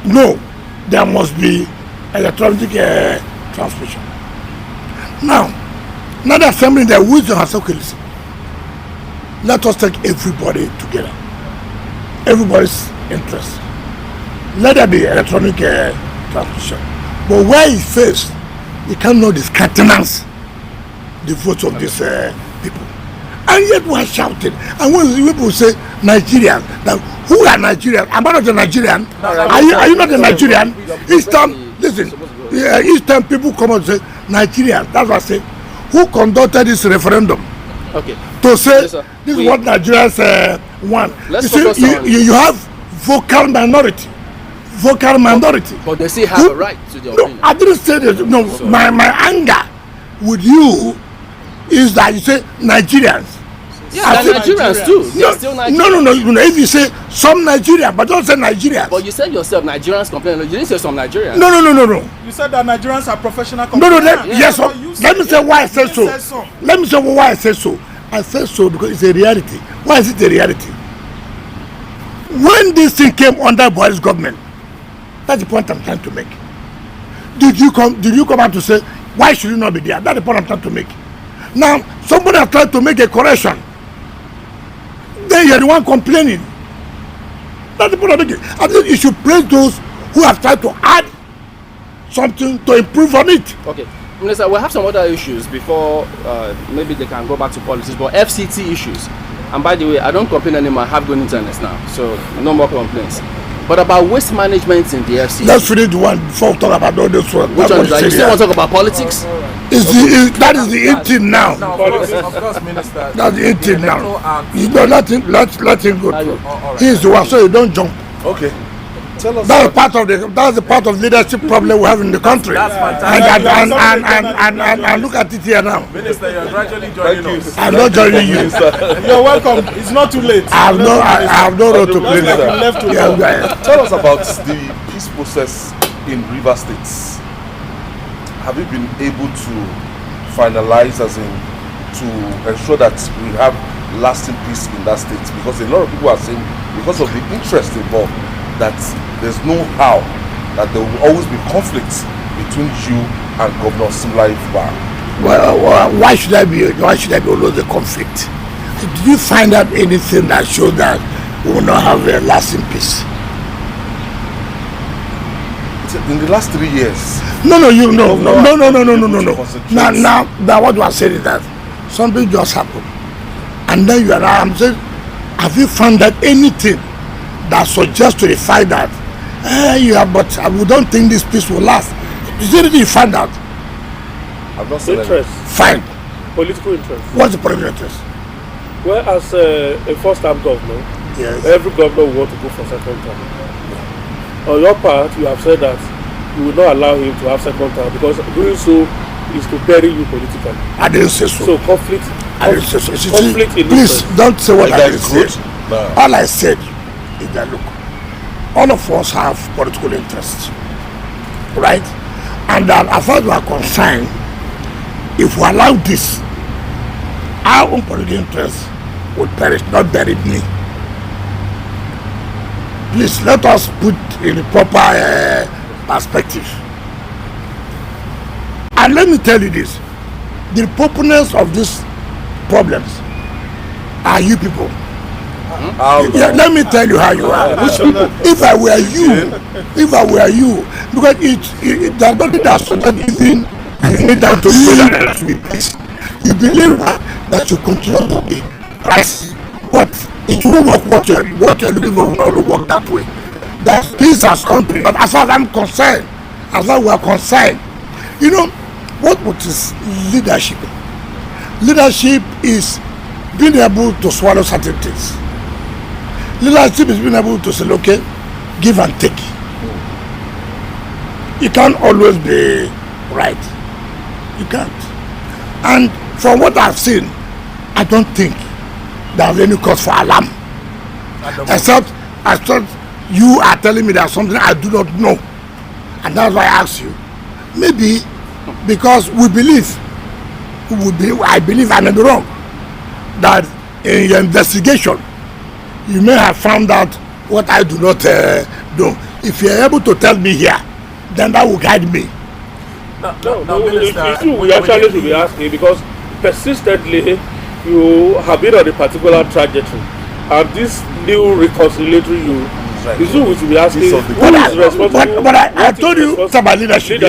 no, there must be electronic transmission. Now the assembly, their wisdom has said, okay, listen, let us take everybody together, everybody's interest. Let there be electronic transmission. But where he faced, he cannot discountenance the votes of these people. And yet we are shouting. And when people say Nigerians, now who are Nigerians? Am I not a Nigerian? Are you not a Nigerian? Each time, listen, each time people come out and say Nigerians, that's what I say. who conducted this referendum. Okay. To say Yes, this is what Nigerians want. Let's You focus see, on- you have vocal minority. Vocal minority. But they still have a right to their opinion. I didn't say that. No, my anger with you is that you say Nigerians. Yeah, they're Nigerians too. They're still Nigerians. No. If you say some Nigerians, but don't say Nigerians. But you said yourself Nigerians complain. You didn't say some Nigerians. No. You said that Nigerians are professional No. complainants. Yes, let me say why I say so. So. Let me say why I say so. I say so because it's a reality. Why is it a reality? When this thing came under Buhari's government, that's the point I'm trying to make. Did you come out to say why should you not be there? That's the point I'm trying to make. Now somebody has tried to make a correction. Then you're the one complaining. That's the point I'm making. I think you should praise those who have tried to add something to improve on it. Okay. Minister, we'll have some other issues before maybe they can go back to politics, but FCT issues. And by the way, I don't complain anymore. I have good internet now, so no more complaints. But about waste management in the FCT. Let's finish the one before we talk about all this one. Which one is that? You still want to talk about politics? That is the 18 now. Now, of course, Minister. That's the 18 now. and- You don't let him go through. right. He's the one, so you don't jump. Okay. Tell us. That's the part of leadership problem we have in the country. That's fantastic. And look at it here now. Minister, you're gradually joining us. I'm not joining you. You're welcome. It's not too late. I have no road to play Left now. to Yeah, go. yeah. Tell us about the peace process in River States. Have you been able to finalize, as in to ensure that we have lasting peace in that state? Because a lot of people are saying, because of the interest involved, that there's no how, that there will always be conflicts between you and Governor Simlai Fubara. Well, why should I be always a conflict? Did you find out anything that shows that we will not have a lasting peace? In the last 3 years. No. Now what you are saying is that something just happened, and then I'm saying, have you found out anything that suggests to the fact that but we don't think this peace will last? Is there anything you find out? I've not seen Interest. Fine. Political interest. What's the political interest? Well, as a first-time governor, Yes. every governor will want to go for second term. On your part, you have said that you will not allow him to have second term because doing so is to bury you politically. I didn't say so. So conflict. I didn't say so. Conflict in Please interest. don't say what Like I that didn't is say. good? No. All I said is that look, all of us have political interests, right? And as far as we are concerned, if we allow this, our own political interests would perish, not buried me. Please let us put in the proper perspective. And let me tell you this, the proponents of these problems are you people. Yeah, let me tell you how you are. If I were you, because it does not even need that to say that to be peace. You believe that you continue to be Christ, but it won't work. What you're looking for will not work that way. That peace has come to. But as far as I'm concerned, as far as we are concerned, you know what is leadership? Leadership is being able to swallow certain things. Leadership is being able to say, okay, give and take. You can't always be right. You can't. And from what I've seen, I don't think there's any cause for alarm. Except I thought you are telling me there's something I do not know. And that's why I asked you. Maybe because I believe I may be wrong, that in your investigation, you may have found out what I do not know. If you're able to tell me here, then that will guide me. We actually should be asking because persistently you have been on a particular trajectory, and this new reconciliatory we should be asking who is responsible. But I told you about leadership.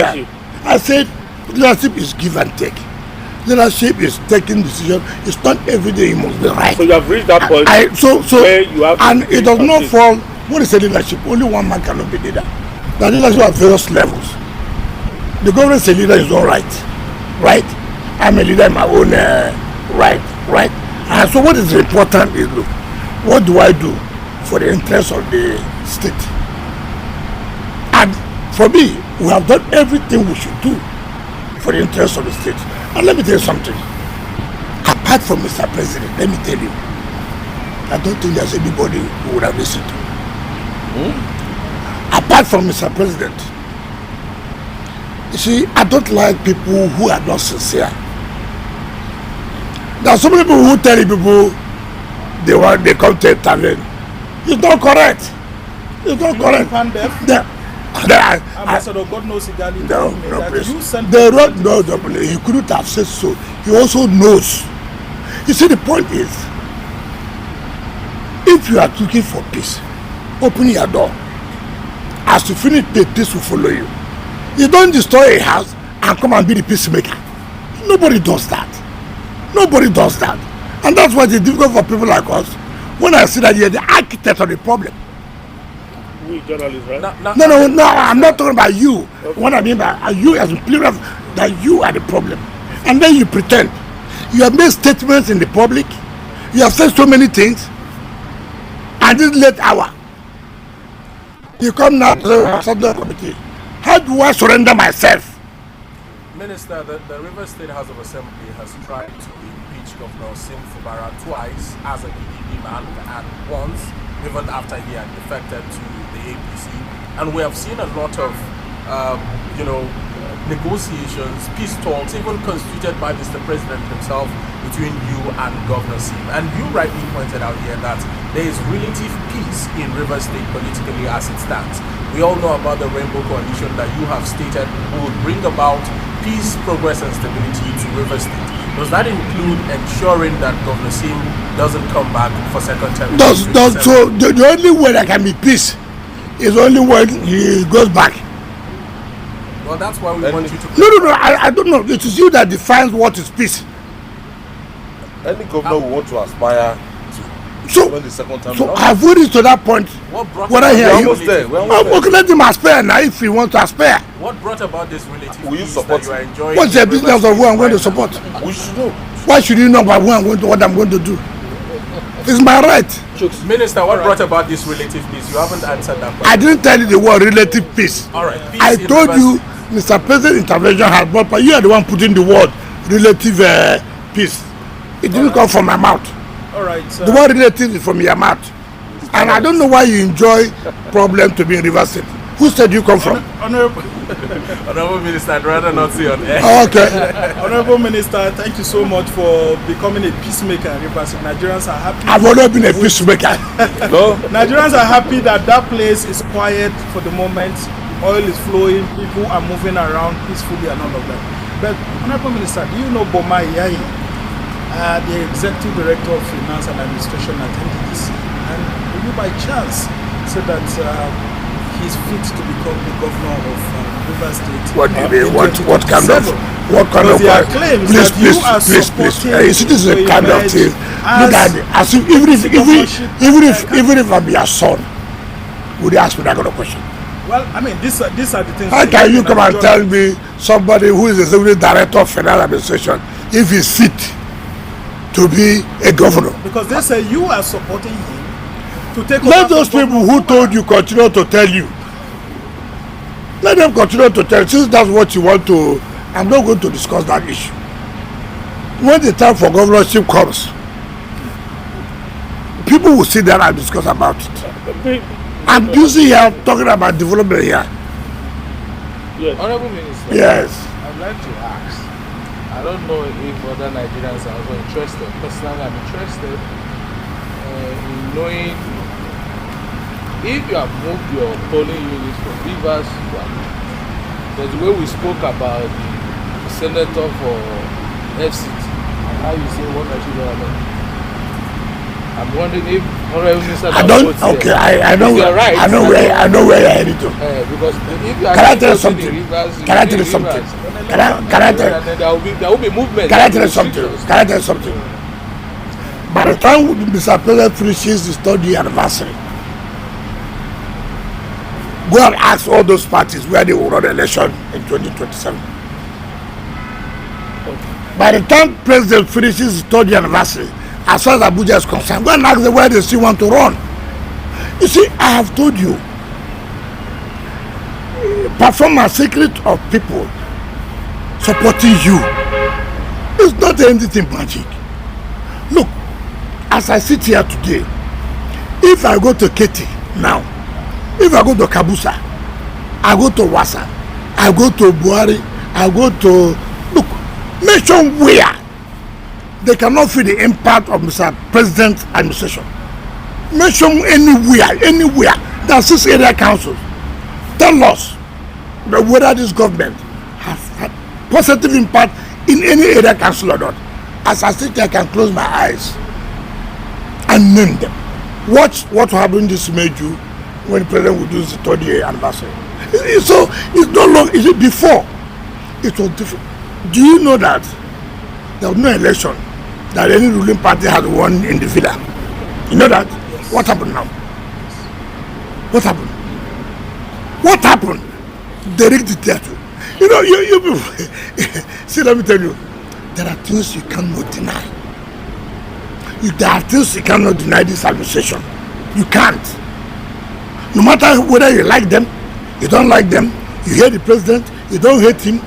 I said leadership is give and take. Leadership is taking decision. It's not every day you must be right. So you have reached that point where you have and it does not fall. What is a leadership? Only one man cannot be leader. The leadership at various levels. The government say leader is all right, right? I'm a leader in my own right. And so what is important is, look, what do I do for the interest of the state? And for me, we have done everything we should do for the interest of the state. And let me tell you something. Apart from Mr. President, let me tell you, I don't think there's anybody who would have listened to. Apart from Mr. President, you see, I don't like people who are not sincere. There are some people who tell people they come to intervene. It's not correct. It's not correct. Ambassador, God knows he got it. No, he couldn't have said so. He also knows. You see, the point is, if you are looking for peace, open your door. As you finish, the peace will follow you. You don't destroy a house and come and be the peacemaker. Nobody does that. Nobody does that. And that's why it's difficult for people like us. When I see that you're the architect of the problem. We journalists, right? No, I'm not talking about you. Okay. What I mean by you as a plural, that you are the problem. And then you pretend. You have made statements in the public. You have said so many things. And this late hour, you come now to the committee. How do I surrender myself? Minister, the River State House of Assembly has tried to impeach Governor Sim Fubara twice as a PDP man, and once even after he had defected to the APC. And we have seen a lot of, negotiations, peace talks, even constituted by Mr. President himself between you and Governor Sim. And you rightly pointed out here that there is relative peace in River State politically as it stands. We all know about the Rainbow Coalition that you have stated will bring about peace, progress and stability to River State. Does that include ensuring that Governor Sim doesn't come back for second term? So the only way that can be peace is only when he goes back. Well, that's why we want you to... No, I don't know. It is you that defines what is peace. Any governor will want to aspire to win the second time. So I've reached to that point. We're almost there. Okay, let him aspire now if he wants to aspire. What brought about this relative will you peace support that you are enjoying? What's the business of who I'm going to support? We should know. Why should you know about what I'm going to do? It's my right. Minister, what brought about this relative peace? You haven't answered that question. I didn't tell you the word relative peace. All right. Peace I told you Mr. President intervention has brought, but you are the one putting the word relative peace. It didn't come from my mouth. All right. The word relative is from your mouth. And I don't know why you enjoy problem to be in River State. Who said you come from? Honorable Minister, I'd rather not see on air. Okay. Honorable Minister, thank you so much for becoming a peacemaker in River State. Nigerians are happy. I've always been a peacemaker. No. Nigerians are happy that that place is quiet for the moment. Oil is flowing, people are moving around peacefully and all of that. But Honorable Minister, do you know Boma Yayi, the Executive Director of Finance and Administration at NDDC, and will you by chance say that he's fit to become the governor of River State? What do you mean? What kind of? Because there are claims that you are supporting. You see, this is a kind of thing. Look at it. As if, even if I be a son, would you ask me that kind of question? Well, I mean, these are the things. How can you come and tell me somebody who is the Executive Director of Federal Administration if he's fit to be a governor? Because they say you are supporting him to take over. Let those people who told you continue to tell you. Let them continue to tell you. Since that's what you want to, I'm not going to discuss that issue. When the time for governorship comes, people will sit there and discuss about it. I'm busy here talking about development here. Yes. Honorable Minister. Yes. I'd like to ask. I don't know if other Nigerians are also interested. Personally, I'm interested in knowing if you have moved your polling units from Rivers to Abuja. There's the way we spoke about the senator for FCT. How you say what I should I'm wondering if Honorable Minister. I don't. Okay, I know. Right, I know where you're headed to. Because if you are can I tell you something? Can I tell you something? There will be movement. Can I tell you something? Can I tell you something? By the time Mr. President finishes his 30th anniversary, go and ask all those parties where they will run election in 2027. By the time President finishes his 3rd anniversary, as far as Abuja is concerned, go and ask them where they still want to run. You see, I have told you, performance secret of people supporting you is not anything magic. Look, as I sit here today, if I go to Keti now, if I go to Kabusa, I go to Wasa, I go to Buhari, I go to, look, mention where they cannot feel the impact of Mr. President's administration. Mention anywhere. There are 6 area councils. Tell us whether this government has had positive impact in any area council or not. As I sit here, I can close my eyes and name them. Watch what happened this May June when the president would do his 3rd year anniversary. So it's no longer, is it before? It was different. Do you know that there was no election that any ruling party had won in the villa? You know that? Yes. What happened now? What happened? What happened? They rigged the theater. You know, you people. See, let me tell you, there are things you cannot deny. There are things you cannot deny this administration. You can't. No matter whether you like them, you don't like them, you hate the president, you don't hate him.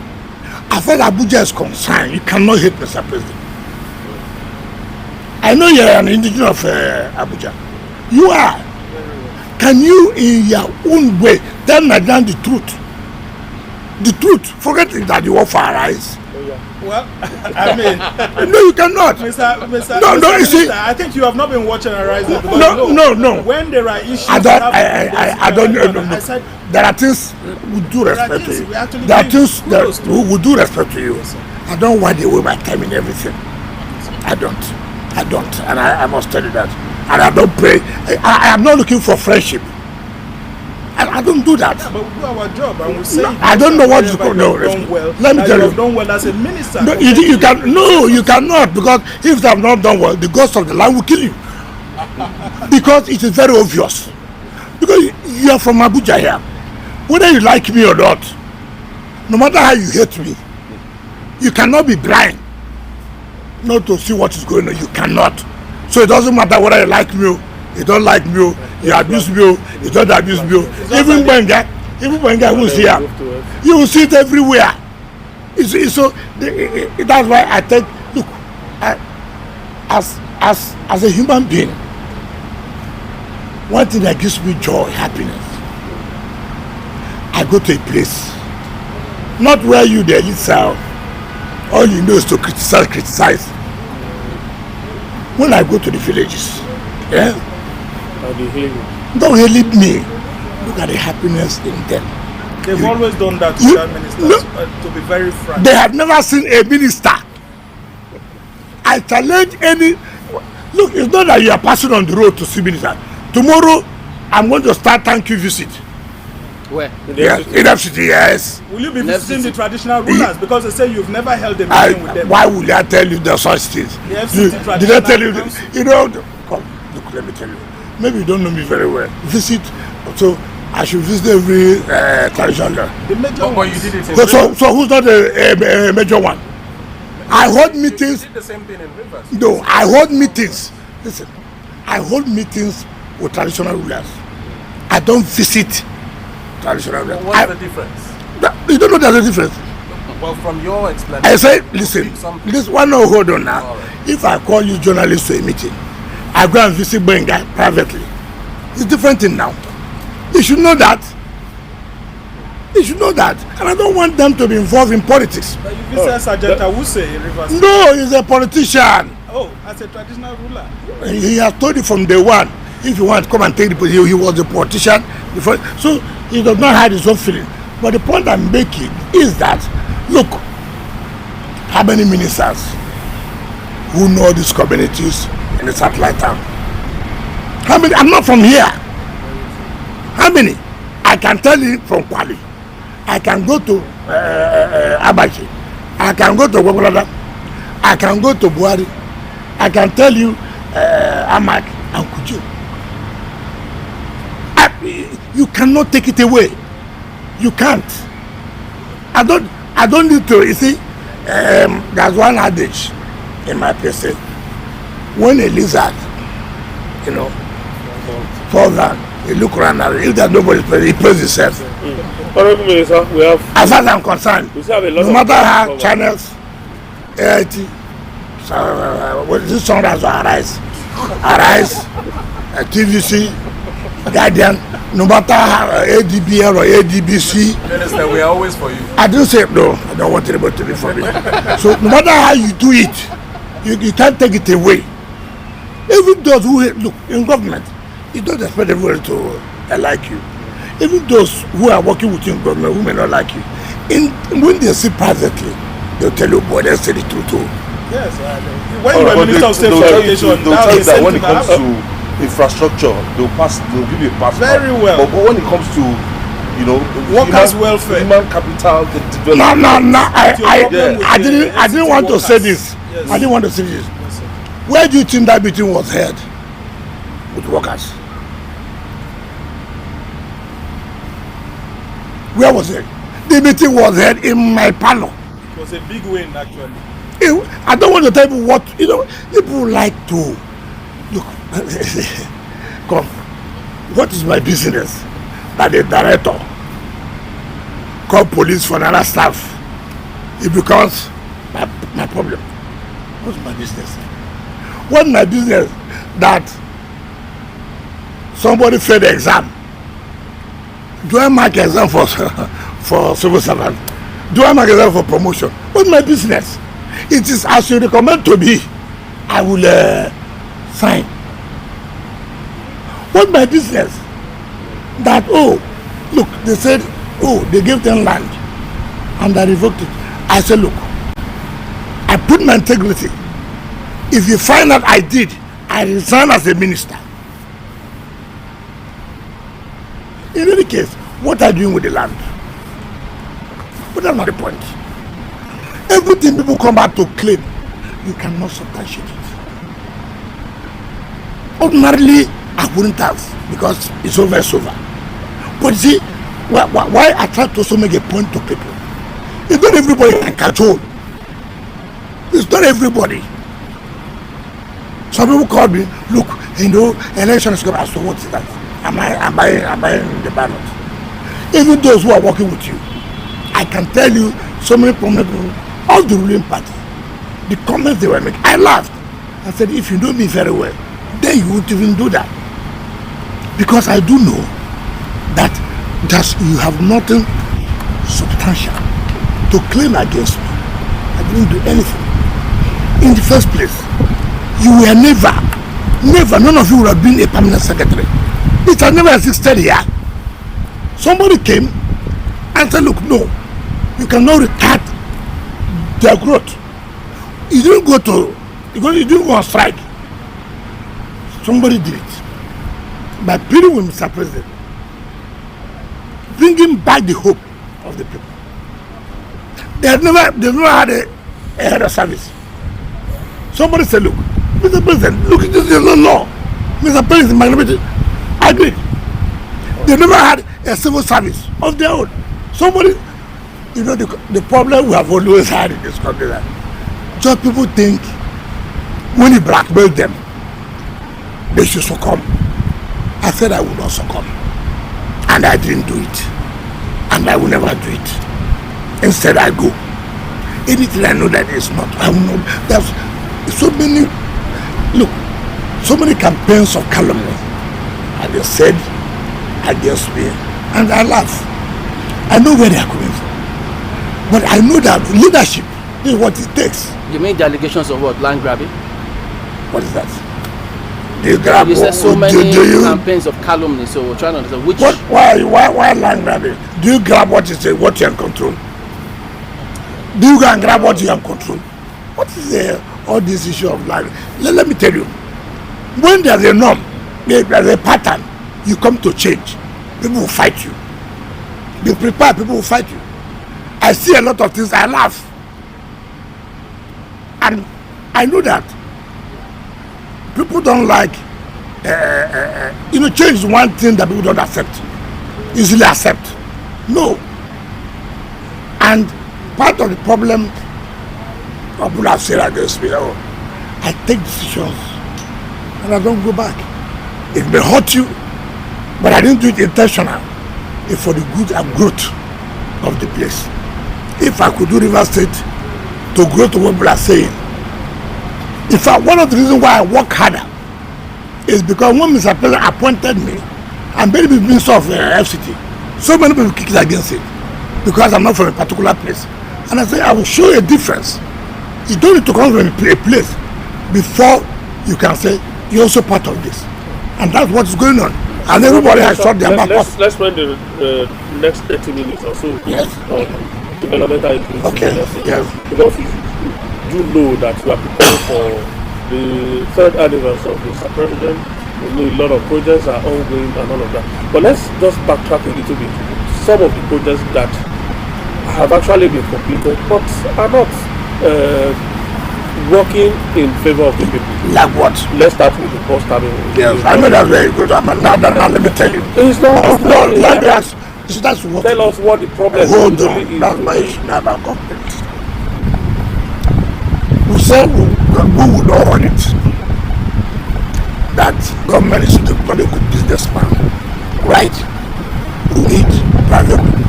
As far as Abuja is concerned, you cannot hate Mr. President. I know you're an indigenous of Abuja. You are. Can you, in your own way, tell Nigerians the truth? The truth. Forget that you offer our eyes. Well, I mean, no, you cannot. Mr. You see, I think you have not been watching Arise. No. When there are issues, I don't know. I said there are things we do respect to you. There are things that we do respect to you. I don't want to waste my time in everything. I don't, and I must tell you that. And I don't pray. I am not looking for friendship. I don't do that. Yeah, but we do our job and we say. I don't know what you call. No, let me tell you. You've done well as a minister. No, you cannot, because if they have not done well, the ghost of the land will kill you. Because it is very obvious. Because you are from Abuja here. Whether you like me or not, no matter how you hate me, you cannot be blind not to see what is going on. You cannot. So it doesn't matter whether you like me, you don't like me, you abuse me, you don't abuse me. Even Benga who is here, you will see it everywhere. So that's why I think, look, as a human being, one thing that gives me joy, happiness, I go to a place, not where you the elite are, all you know is to criticize. When I go to the villages, don't hate me. Look at the happiness in them. They've always done that to their ministers, to be very frank. They have never seen a minister. I challenge any. Look, it's not that you are passing on the road to see minister. Tomorrow, I'm going to start thank you visit. Where? In FCT, yes. Will you be visiting the traditional rulers? Because they say you've never held a meeting with them. Why would I tell you the such things? The FCT did I tell you this? You know, come, look, let me tell you. Maybe you don't know me very well. Visit, so I should visit every traditional. The major one. You did it in so who's not a major one? I hold meetings. You did the same thing in Rivers. No, I hold meetings. Listen, I hold meetings with traditional rulers. I don't visit traditional rulers. What's the difference? You don't know there's a difference. Well, from your explanation. I say, listen, this one no hold on now. Right. If I call you journalists to a meeting, I go and visit Benga privately. It's different thing now. You should know that. You should know that. And I don't want them to be involved in politics. But you visit Sergeant Awuse in Rivers. No, he's a politician. Oh, as a traditional ruler. He has told you from day one. If you want to come and take the position, he was a politician before. So he does not hide his own feeling. But the point I'm making is that, look, how many ministers who know these communities in the satellite town? How many? I'm not from here. How many? I can tell you from Kwali. I can go to Abachi. I can go to Gwagwalada. I can go to Buhari. I can tell you Amak and Kujo. You cannot take it away. You can't. I don't need to. You see, There's one adage in my place. When a lizard, falls down, he look around, and if there's nobody present, he plays himself. Honorable Minister, we have. As far as I'm concerned, no matter how channels, AIT, this song has Arise, TVC, Guardian, no matter how ADBL or ADBC. Minister, we are always for you. I didn't say no, I don't want anybody to be for me. So no matter how you do it, you can't take it away. Even those who look in government, you don't expect everybody to like you. Even those who are working with you in government who may not like you, when they see privately, they'll tell you, boy, they say the truth too. Yes, when you are Minister of State for Education, they'll tell you that when it comes to infrastructure, they'll give you a pass. Very well. But when it comes to, workers' welfare, human capital, the development. No. I didn't want to say this. Yes. I didn't want to say this. Yes, where do you think that meeting was held with workers? Where was it? The meeting was held in my parlor. It was a big win, actually. I don't want to tell you what, people like to look. Come, what is my business that the director call police for another staff? It becomes my problem. What's my business? What's my business that somebody failed the exam? Do I mark exam for civil servant? Do I mark exam for promotion? What's my business? It is as you recommend to me, I will sign. What's my business? That, look, they said, they gave them land and I revoked it. I said, look, I put my integrity. If you find out I did, I resign as a minister. In any case, what are you doing with the land? But that's not the point. Everything people come back to claim, you cannot substantiate it. Ordinarily, I wouldn't have, because it's over. But see, why I try to also make a point to people? It's not everybody can control. It's not everybody. Some people call me, look, election is coming. So what is that? Am I in the ballot? Even those who are working with you, I can tell you so many prominent people, all the ruling party, the comments they were making, I laughed. I said, if you know me very well, then you won't even do that. Because I do know that you have nothing substantial to claim against me. I didn't do anything. In the first place, you were never, none of you would have been a permanent secretary. It has never existed here. Somebody came and said, look, no, you cannot retard their growth. You didn't go on strike. Somebody did it. By pleading with Mr. President, bringing back the hope of the people. They've never had a head of service. Somebody said, look, Mr. President, look at this law. Mr. President, magnanimity. I agree. They never had a civil service of their own. Somebody, the problem we have always had in this country that just people think when you blackmail them, they should succumb. I said I would not succumb. And I didn't do it. And I will never do it. Instead, I go. Anything I know that is not, I will not. There's so many, so many campaigns of calumny. And they said against me. And I laugh. I know where they are coming from. But I know that leadership is what it takes. You made the allegations of what? Land grabbing? What is that? You said so many campaigns of calumny, so we're trying to understand which. Why land grabbing? Do you grab what you say, what you are in control? Do you go and grab what you are in control? What is all this issue of land? Let me tell you. When there's a norm, there's a pattern, you come to change. People will fight you. Be prepared, people will fight you. I see a lot of things, I laugh. And I know that people don't like, change is one thing that people don't accept, easily accept. No. And part of the problem people have said against me. I take decisions and I don't go back. It may hurt you, but I didn't do it intentional. It's for the good and growth of the place. If I could do River State to grow to what people are saying. In fact, one of the reasons why I work harder is because when Mr. President appointed me, and many people minister of FCT, so many people kicked against it because I'm not from a particular place. And I say, I will show you a difference. You don't need to come from a place before you can say you're also part of this. And that's what's going on. And everybody has shot their back off. Let's spend the next 30 minutes or so. Yes. Developmental increase. Okay. Yes. Because you know that we are preparing for the third anniversary of the president. You know a lot of projects are ongoing and all of that. But let's just backtrack a little bit. Some of the projects that have actually been completed but are not working in favor of the people. Like what? Let's start with the post terminal. Yes, I know that's very good. Now let me tell you. It's not. That's what. Tell us what the problem Hold is. on. That's my issue. Now I'm complete. We said we would not want it. That government is the very good businessman. Right? We need private people.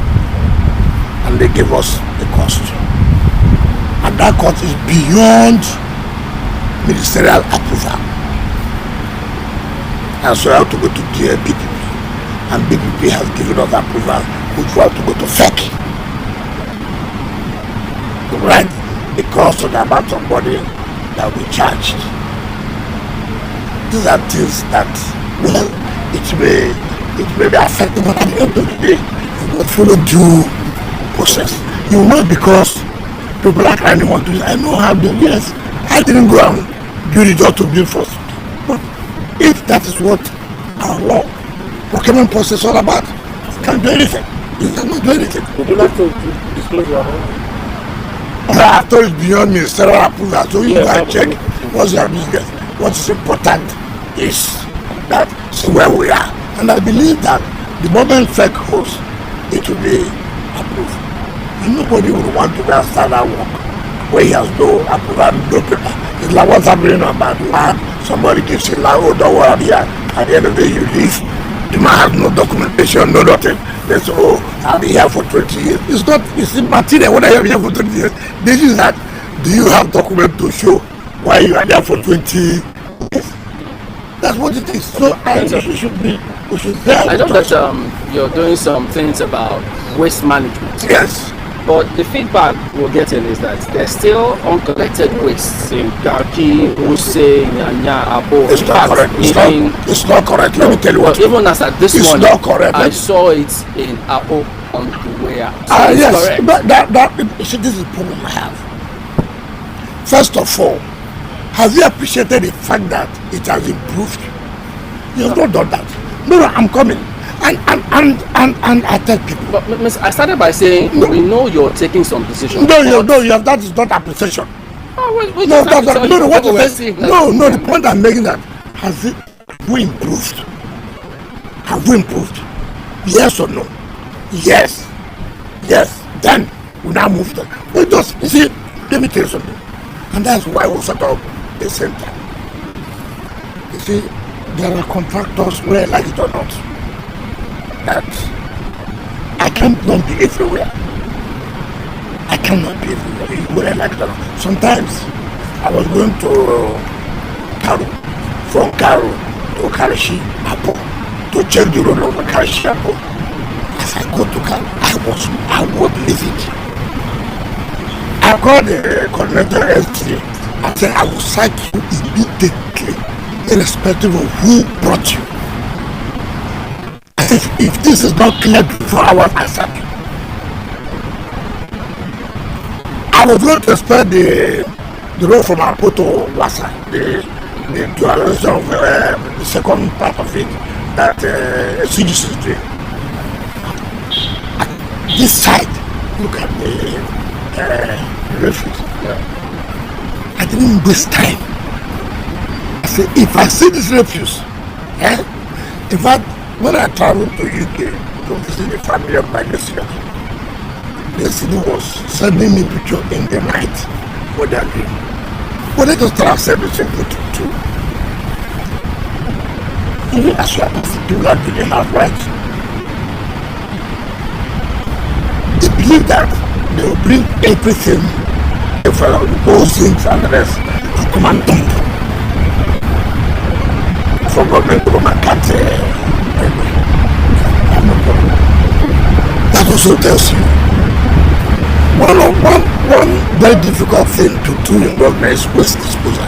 And they give us the cost. And that cost is beyond ministerial approval. And so I have to go to the BPP. And BPP has given us approval, which we have to go to FEC. Right? The cost of the amount of money that we charged. These are things that, well, it may be affected, but at the end of the day, you must follow due process. You know, because people are trying to want to do this. I know how to do. Yes, I didn't go and build it just to build first. But if that is what our law, procurement process is all about, you can't do anything. You cannot do anything. Would you like to disclose your own? I thought it's beyond ministerial approval, so you can check what's your business. What is important is that see where we are. And I believe that the moment FEC holds, it will be approved. And nobody would want to go and start that work where he has no approval, no paper. It's like what's happening about land. Somebody gives you like, oh, don't worry, I'm here. At the end of the day, you leave. The man has no documentation, no nothing. They say, oh, I'll be here for 20 years. It's not, it's material when I am here for 20 years. This is that, do you have document to show why you are there for 20 years? That's what it is. So I think we should be, I know that you're doing some things about waste management. Yes. But the feedback we're getting is that there's still uncollected waste in Garki, Use, Nyanya, Abo. It's not correct. It's not correct. Let me tell you what. Even as at this morning, not correct. I saw it in Abo on the way out. So yes, correct. But see, this is the problem I have. First of all, have you appreciated the fact that it has improved? You have not done that. No, I'm coming. And I tell people. But I started by saying we know you're taking some decisions. That is not appreciation. The point I'm making that have we improved? Have we improved? Yes or no? Yes. Then we now move on. We just see. Let me tell you something, and that's why we set up the center. You see, there are contractors where like it or not. That I cannot be everywhere. I cannot be everywhere like that. Sometimes I was going to Karu, from Karu to Karashi, Apo, to check the road of Karashi, Apo. As I go to Karu, I would leave it. I called the coordinator yesterday. I said I will sack you immediately, irrespective of who brought you. If this is not clear before I was accepted, I was going to spread the road from Apo to Wasa, the dualization of the second part of it, that CGC is doing. This side, look at the refuse. I didn't waste time. I said, if I see this refuse, in fact, when I traveled to UK to visit the family of my listener, the city was sending me pictures in the night what they are doing. But let us tell ourselves the simple truth too. Even as you are people are doing enough right. They believe that they will bring everything, those things and the rest, to come and dump. For government to come and cut that also tells you one very difficult thing to do in government is waste disposal.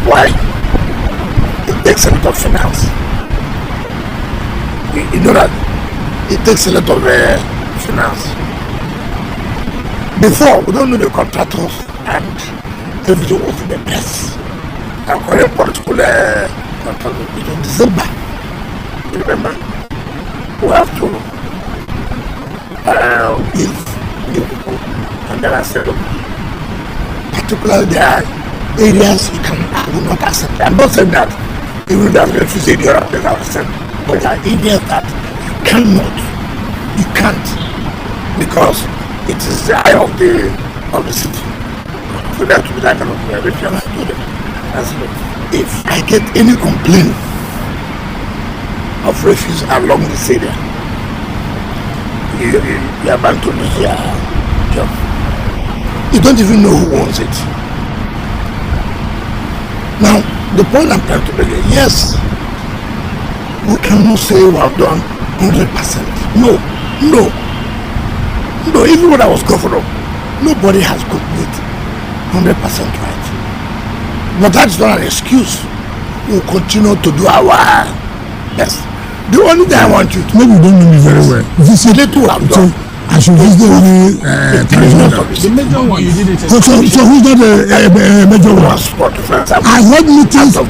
Why? It takes a lot of finance. You know that it takes a lot of finance. Before, we don't know the contractors and everything was in the press. And correct political contractors in December. You remember? We have to give people, and there are certain particularly there are areas you will not accept. I'm not saying that even that refuse area they can accept, but there are areas that you can't, because it is the eye of the city. So that to be that kind of refuse to them. If I get any complaint of refuse along this area, you are bound to lose your job. You don't even know who owns it. Now, the point I'm trying to make is, yes, we cannot say we have done 100%. No. Even when I was governor, nobody has got it 100% right. But that's not an excuse. We'll continue to do our best. The only thing I want you to, maybe you don't know me very well. Visit it to have done. I should visit the only the major one you did it. So who's not the major one? I heard meetings. No,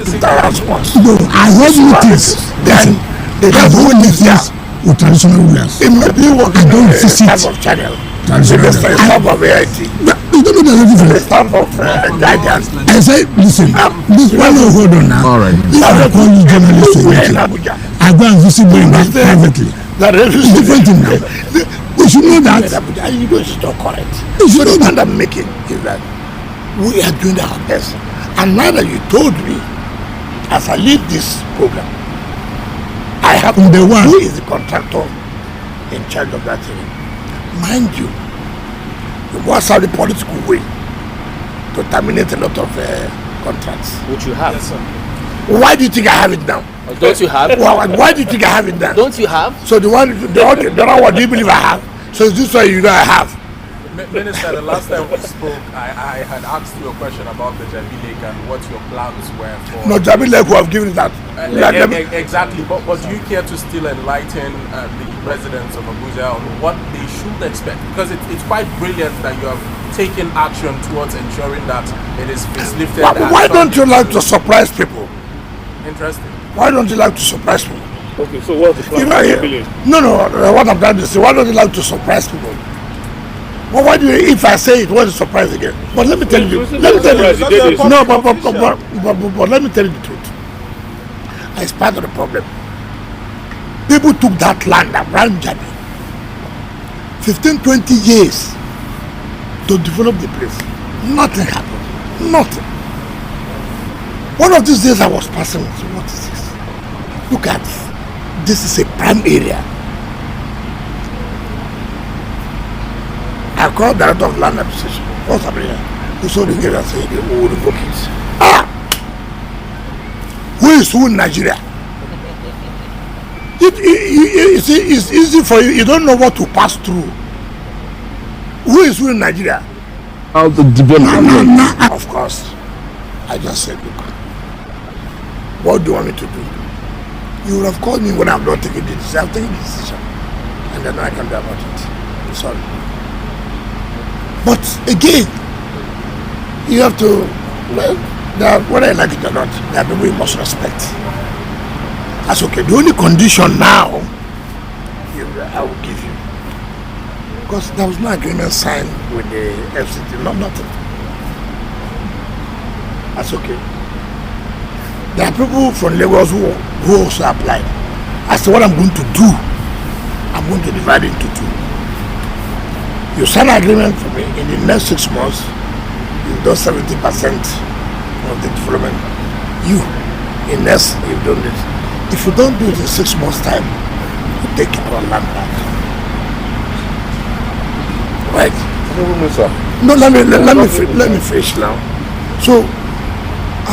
I heard meetings. Then they have heard meetings with traditional rulers. It might be what I don't visit traditional. You don't know the difference. Guidance. I say, listen, this one hold on now. All right. If I call you journalist to meeting, I go and visit them privately. It's different thing now. We should know that. You know it's not correct. So the point I'm making is that we are doing our best. And now that you told me, as I leave this program, I have the one who is the contractor in charge of that thing. Mind you, you must have the political way to terminate a lot of contracts. Which you have. Yes, sir. Why do you think I have it now? Don't you have? Why do you think I have it now? Don't you have? So the other one, do you believe I have? So is this why you know I have? Minister, the last time we spoke, I had asked you a question about the Jabi Lake and what your plans were for. No, Jabi Lake, who have given that. Exactly, but do you care to still enlighten the residents of Abuja on what they should expect? Because it's quite brilliant that you have taken action towards ensuring that it is facelifted. Why don't you like to surprise people? Interesting. Why don't you like to surprise people? Okay, so what's the plan? No, what I'm trying to say, why don't you like to surprise people? Well, why do you, if I say it, what's a surprise again? But let me tell you, but let me tell you the truth. It's part of the problem. People took that land around Jabi 15-20 years to develop the place. Nothing happened. Nothing. One of these days I was passing, so what is this? Look at this is a prime area. I called the director of land acquisition. What's happening here? Who saw the gate and said, who will revoke it? Who is who in Nigeria? You see, it's easy for you. You don't know what to pass through. Who is who in Nigeria? How the development. Of course. I just said, look, what do you want me to do? You would have called me when I'm not taking the decision. I'm taking the decision. And then I can do about it. I'm sorry. But again, you have to, well, whether I like it or not, there are people you must respect. That's okay. The only condition now I will give you, because there was no agreement signed with the FCT, nothing. That's okay. There are people from Lagos who also applied. As to what I'm going to do, I'm going to divide it into two. You sign an agreement for me in the next 6 months, you do 70% of the development. You don't do it. If you don't do it in 6 months' time, you take our land back. Right? No, let me finish now. So,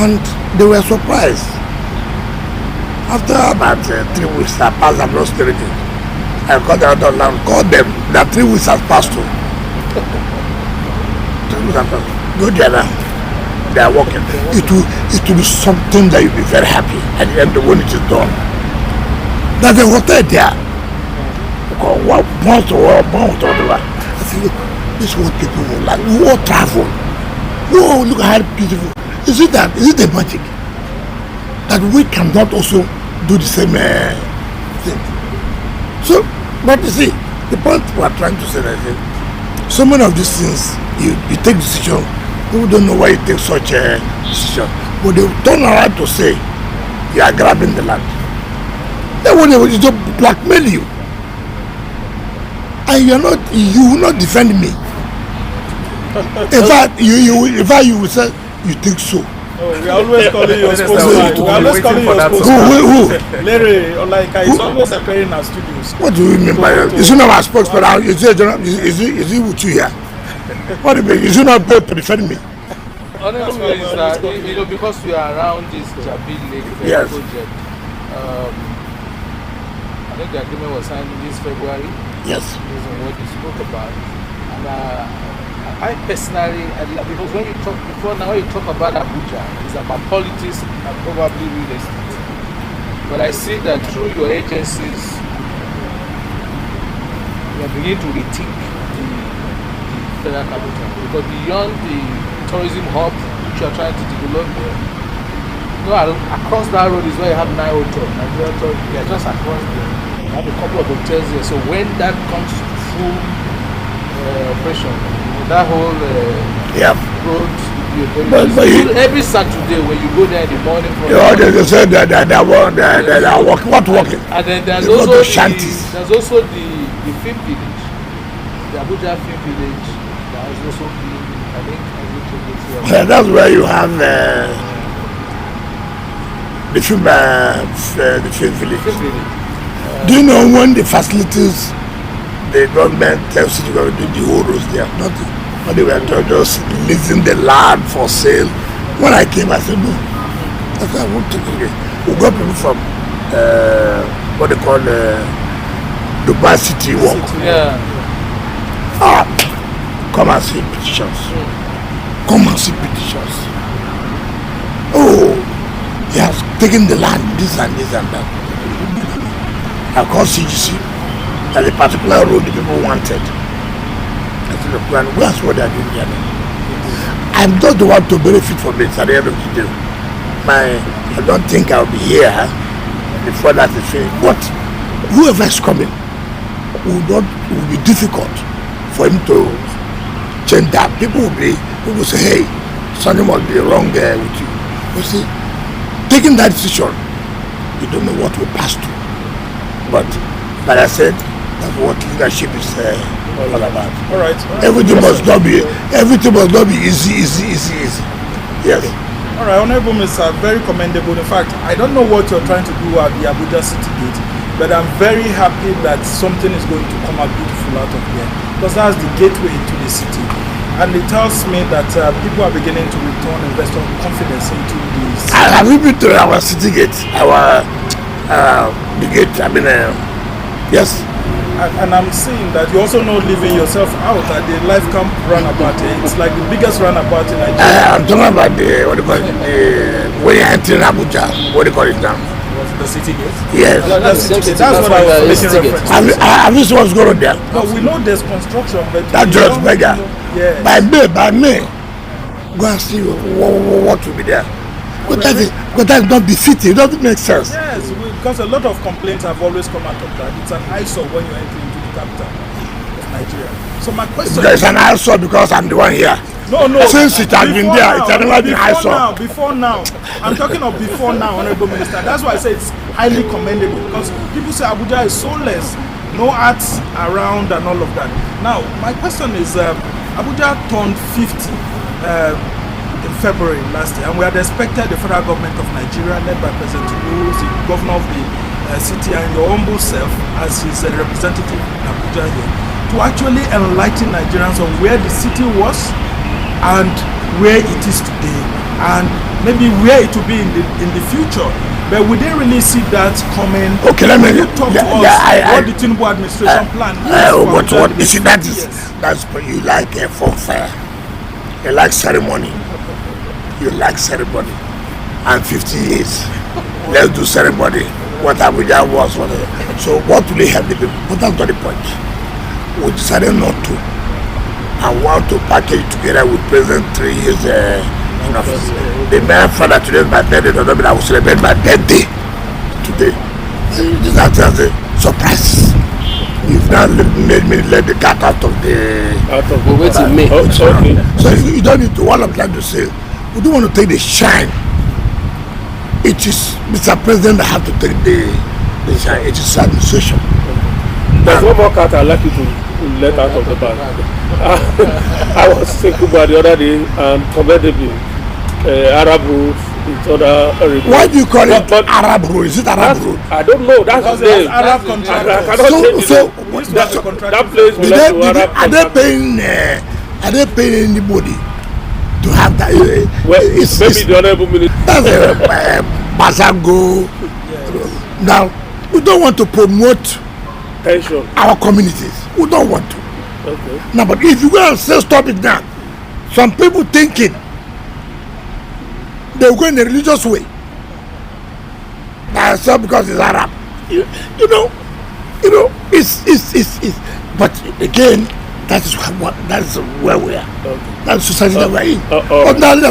and they were surprised. After about 3 weeks, I passed and lost everything. I got out of land, called them. That 3 weeks has passed through. 3 weeks have passed. Go there now. They are working. It will be something that you'll be very happy at the end when it is done. There's a hotel there. I think this is what people will like. We all travel. Oh, look how beautiful. Is it a magic that we cannot also do the same thing? So, but you see, the point we are trying to say that so many of these things, you take decision, people don't know why you take such a decision, but they turn around to say you are grabbing the land. Then when they will just blackmail you, and you will not defend me. In fact, you will say you think so. Oh, we are always calling you a spokesman. We are always calling you a spokesman. Who? Larry, like he's always appearing in our studios. What do you mean by that? Is he not my spokesman? Is he with you here? What do you mean? Is he not paid to defend me? Honorable Minister, because we are around this Jabi Lake project, I think the agreement was signed this February. Yes. Based on what you spoke about. And I personally, because when you talk about Abuja, it's about politics and probably real estate. But I see that through your agencies, you are beginning to rethink the federal capital. Because beyond the tourism hub which you are trying to develop there, across that road is where you have Nile Hotel. They are just across there. You have a couple of hotels there. So when that comes to full operation, that whole road, every Saturday when you go there in the morning, they said that what walking. And then there's also the film village, the Abuja film village. That is also being, I think, that's where you have the film village. Do you know when the facilities? The government tells you to do the whole roads there, nothing. But they were just leasing the land for sale. When I came, I said, no. I said, I won't take it. We got people from what they call Dubai City Walk. Yeah. Come and see petitions. Come and see petitions. Oh, he has taken the land, this and this and that. I called CGC. That a particular road the people wanted. I said, the plan, that's what they're doing here. I'm not the one to benefit from it at the end of the day. I don't think I'll be here before that is finished. But whoever is coming will be difficult for him to change that. People will say, hey, something must be wrong there with you. You see, taking that decision, you don't know what will pass through. But I said, that's what leadership is all about. All right. Everything must not be easy. Yes. All right, Honorable Minister, very commendable. In fact, I don't know what you're trying to do at the Abuja City Gate, but I'm very happy that something is going to come out beautiful out of here, because that's the gateway into the city. And it tells me that people are beginning to return investor confidence into the city. Have you been to our city gate? The gate, yes. And I'm seeing that you also know leaving yourself out at the Life Camp runabout. It's like the biggest runabout in Nigeria. I'm talking about when you're entering Abuja, what do you call it now? The city gate? Yes. That's what I was making reference to. Have you seen what's going on there? No, we know there's construction, but that just mega. Yeah. By May, go and see what will be there. But that is not the city. It doesn't make sense. Yes, because a lot of complaints have always come out of that. It's an eyesore when you enter into the capital of Nigeria. So my question is an eyesore because I'm the one here. No. Since it has been there, it has never been eyesore. Before now. I'm talking of before now, Honorable Minister. That's why I say it's highly commendable, because people say Abuja is soulless. no arts around and all of that. Now, my question is, Abuja turned 50 in February last year, and we had expected the federal government of Nigeria, led by President Tinubu, the governor of the city, and your humble self as his representative in Abuja here, to actually enlighten Nigerians on where the city was and where it is today, and maybe where it will be in the future. But we didn't really see that coming. Okay, let me talk to us what the Tinubu administration plan is. What you see, that's what you like a funfair. You like ceremony. You like ceremony. And 50 years. Let's do ceremony. What Abuja was. So what will help the people? But that's not the point. We decided not to. I want to package together with President 3 years in office. The man father today is my birthday, doesn't mean I will celebrate my birthday today. This is a surprise. You've now made me let the cat out of the way to make. So you don't need to, what I'm trying to say, we don't want to take the shine. It is Mr. President that have to take the shine. It is administration. There's one more cat I'd like you to let out of the bag. I was thinking about the other day and commendably Arab roads, it's other. Why do you call it Arab road? Is it Arab road? I don't know. That's the name. Arab contract. That place belongs to Arab. Are they paying anybody to have that? Maybe the honorable minister. That's a Bazago. Now we don't want to promote tension our communities. We don't want to. Okay. Now, but if you go and say stop it now, some people thinking they will go in a religious way. That's all because it's Arab. You know, it's. But again, that is where we are. Okay. That's society that we're in. But now and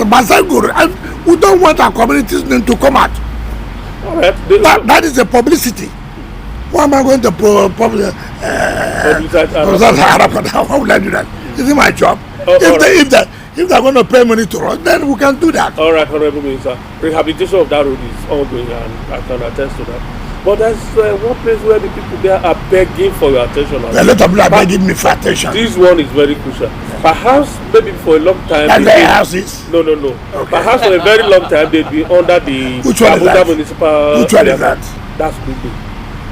we don't want our communities to come out. All right. That is a publicity. Why am I going to publicize Arab? How would I do that? Is it my job? If they're going to pay money to us, then we can do that. All right, Honorable Minister. Rehabilitation of that road is ongoing, and I can attest to that. But there's one place where the people there are begging for your attention. A lot of people are begging me for attention. This one is very crucial. Perhaps, maybe for a long time. And their houses? No. Okay. Perhaps for a very long time they've been under the Abuja municipal. Which one is that? That's Lugbe.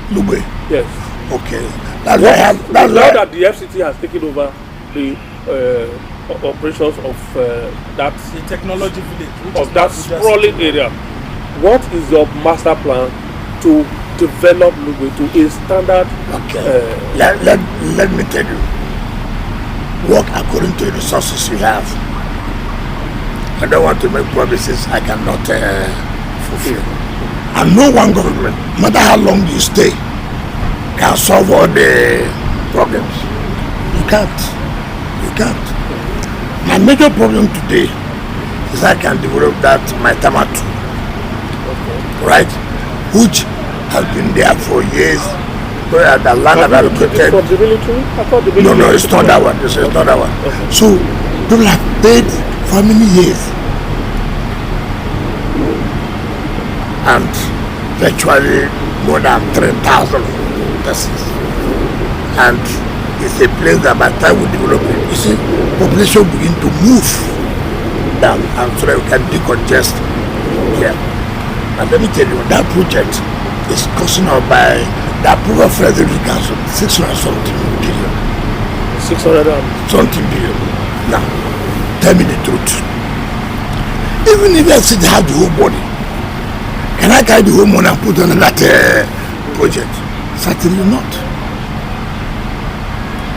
Lugbe? Yes. Okay. Now that the FCT has taken over the operations of that the technology village of that sprawling area, what is your master plan to develop Lugbe to a standard? Okay. Let me tell you. Work according to the resources you have. I don't want to make promises I cannot fulfill. And no one government, no matter how long you stay, can solve all the problems. You can't. My major problem today is I can develop that my Tamatu, right? Which has been there for years. Where the land have allocated. No, it's not that one. It's not that one. Okay. So people have paid for many years, and virtually more than 3,000 persons. And it's a place that by the time we develop it, you see, population begin to move down, and so that we can decongest here. And let me tell you, that project is costing us by the approval of the Council 600 something billion. 600 something billion. Now, tell me the truth. Even if I sit have the whole body, can I carry the whole money and put on that project? Certainly not.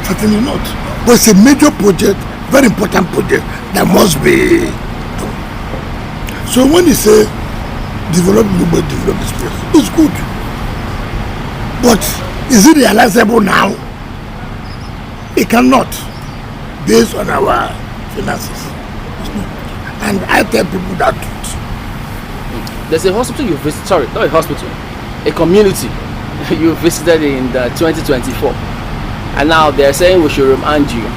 Certainly not. But it's a major project, very important project that must be done. So when you say develop this place, it's good. But is it realizable now? It cannot, based on our finances. And I tell people that truth. There's a hospital you visited, sorry, not a hospital, a community you visited in 2024. And now they're saying we should remind you.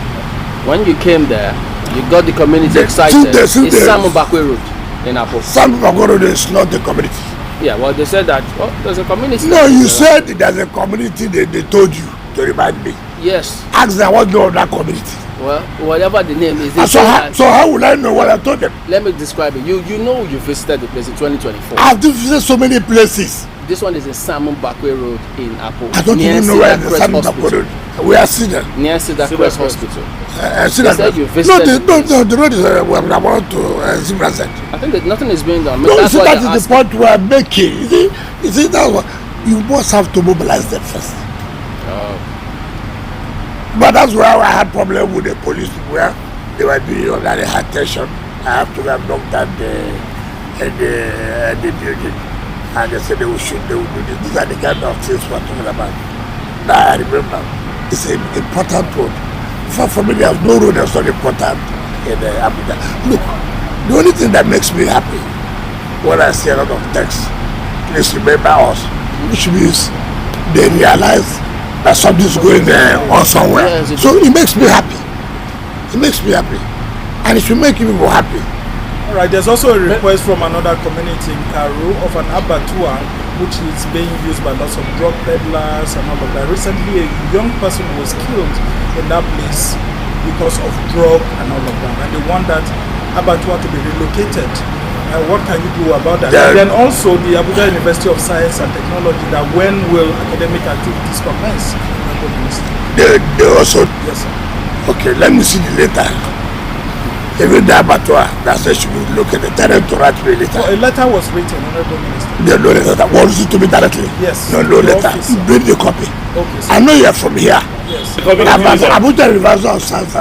When you came there, you got the community excited. It's Samu Bakwe Road in Apo. Samu Bakwe Road is not the community. Yeah, well, they said that there's a community. No, you said there's a community, they told you. to remind me. Yes. Ask them what name of that community. Well, whatever the name is. So how will I know what I told them? Let me describe it. You know you visited the place in 2024. I've visited so many places. This one is in Simon Bakwe Road in Apple. I don't even know where the Simon Bakwe Road. We are Cedar. Near Cedar Crest Hospital. No, the road is about to Zebra Set. I think that nothing is being done. No, that is the point we are making. You see, that's what you must have to mobilize them first. But that's where I had problem with the police, where they were doing under the high tension. I have to have knocked at the building, and they said they will shoot, they will do this. These are the kind of things we're talking about. Now I remember, it's an important road. Far from me, there's no road that's not important in Abuja. Look, the only thing that makes me happy when I see a lot of text, please remember us, which means they realize that something's going on somewhere. So it makes me happy. It makes me happy. And it should make people happy. Alright, there's also a request from another community in Karu of an abattoir which is being used by lots of drug peddlers and all of that. Recently, a young person was killed in that place because of drug and all of that. And they want that abattoir to be relocated. What can you do about that? And then also the Abuja University of Science and Technology, that when will academic activities commence? They also... Yes, sir. Okay, let me see the letter. Even the abattoir, that says she will look at the tenant to write me a letter. So a letter was written, Honorable Minister. No letter. Was it to me directly? Yes. No letter. Bring the copy. Okay, sir. I know you are from here. Yes. Abuja University of Science.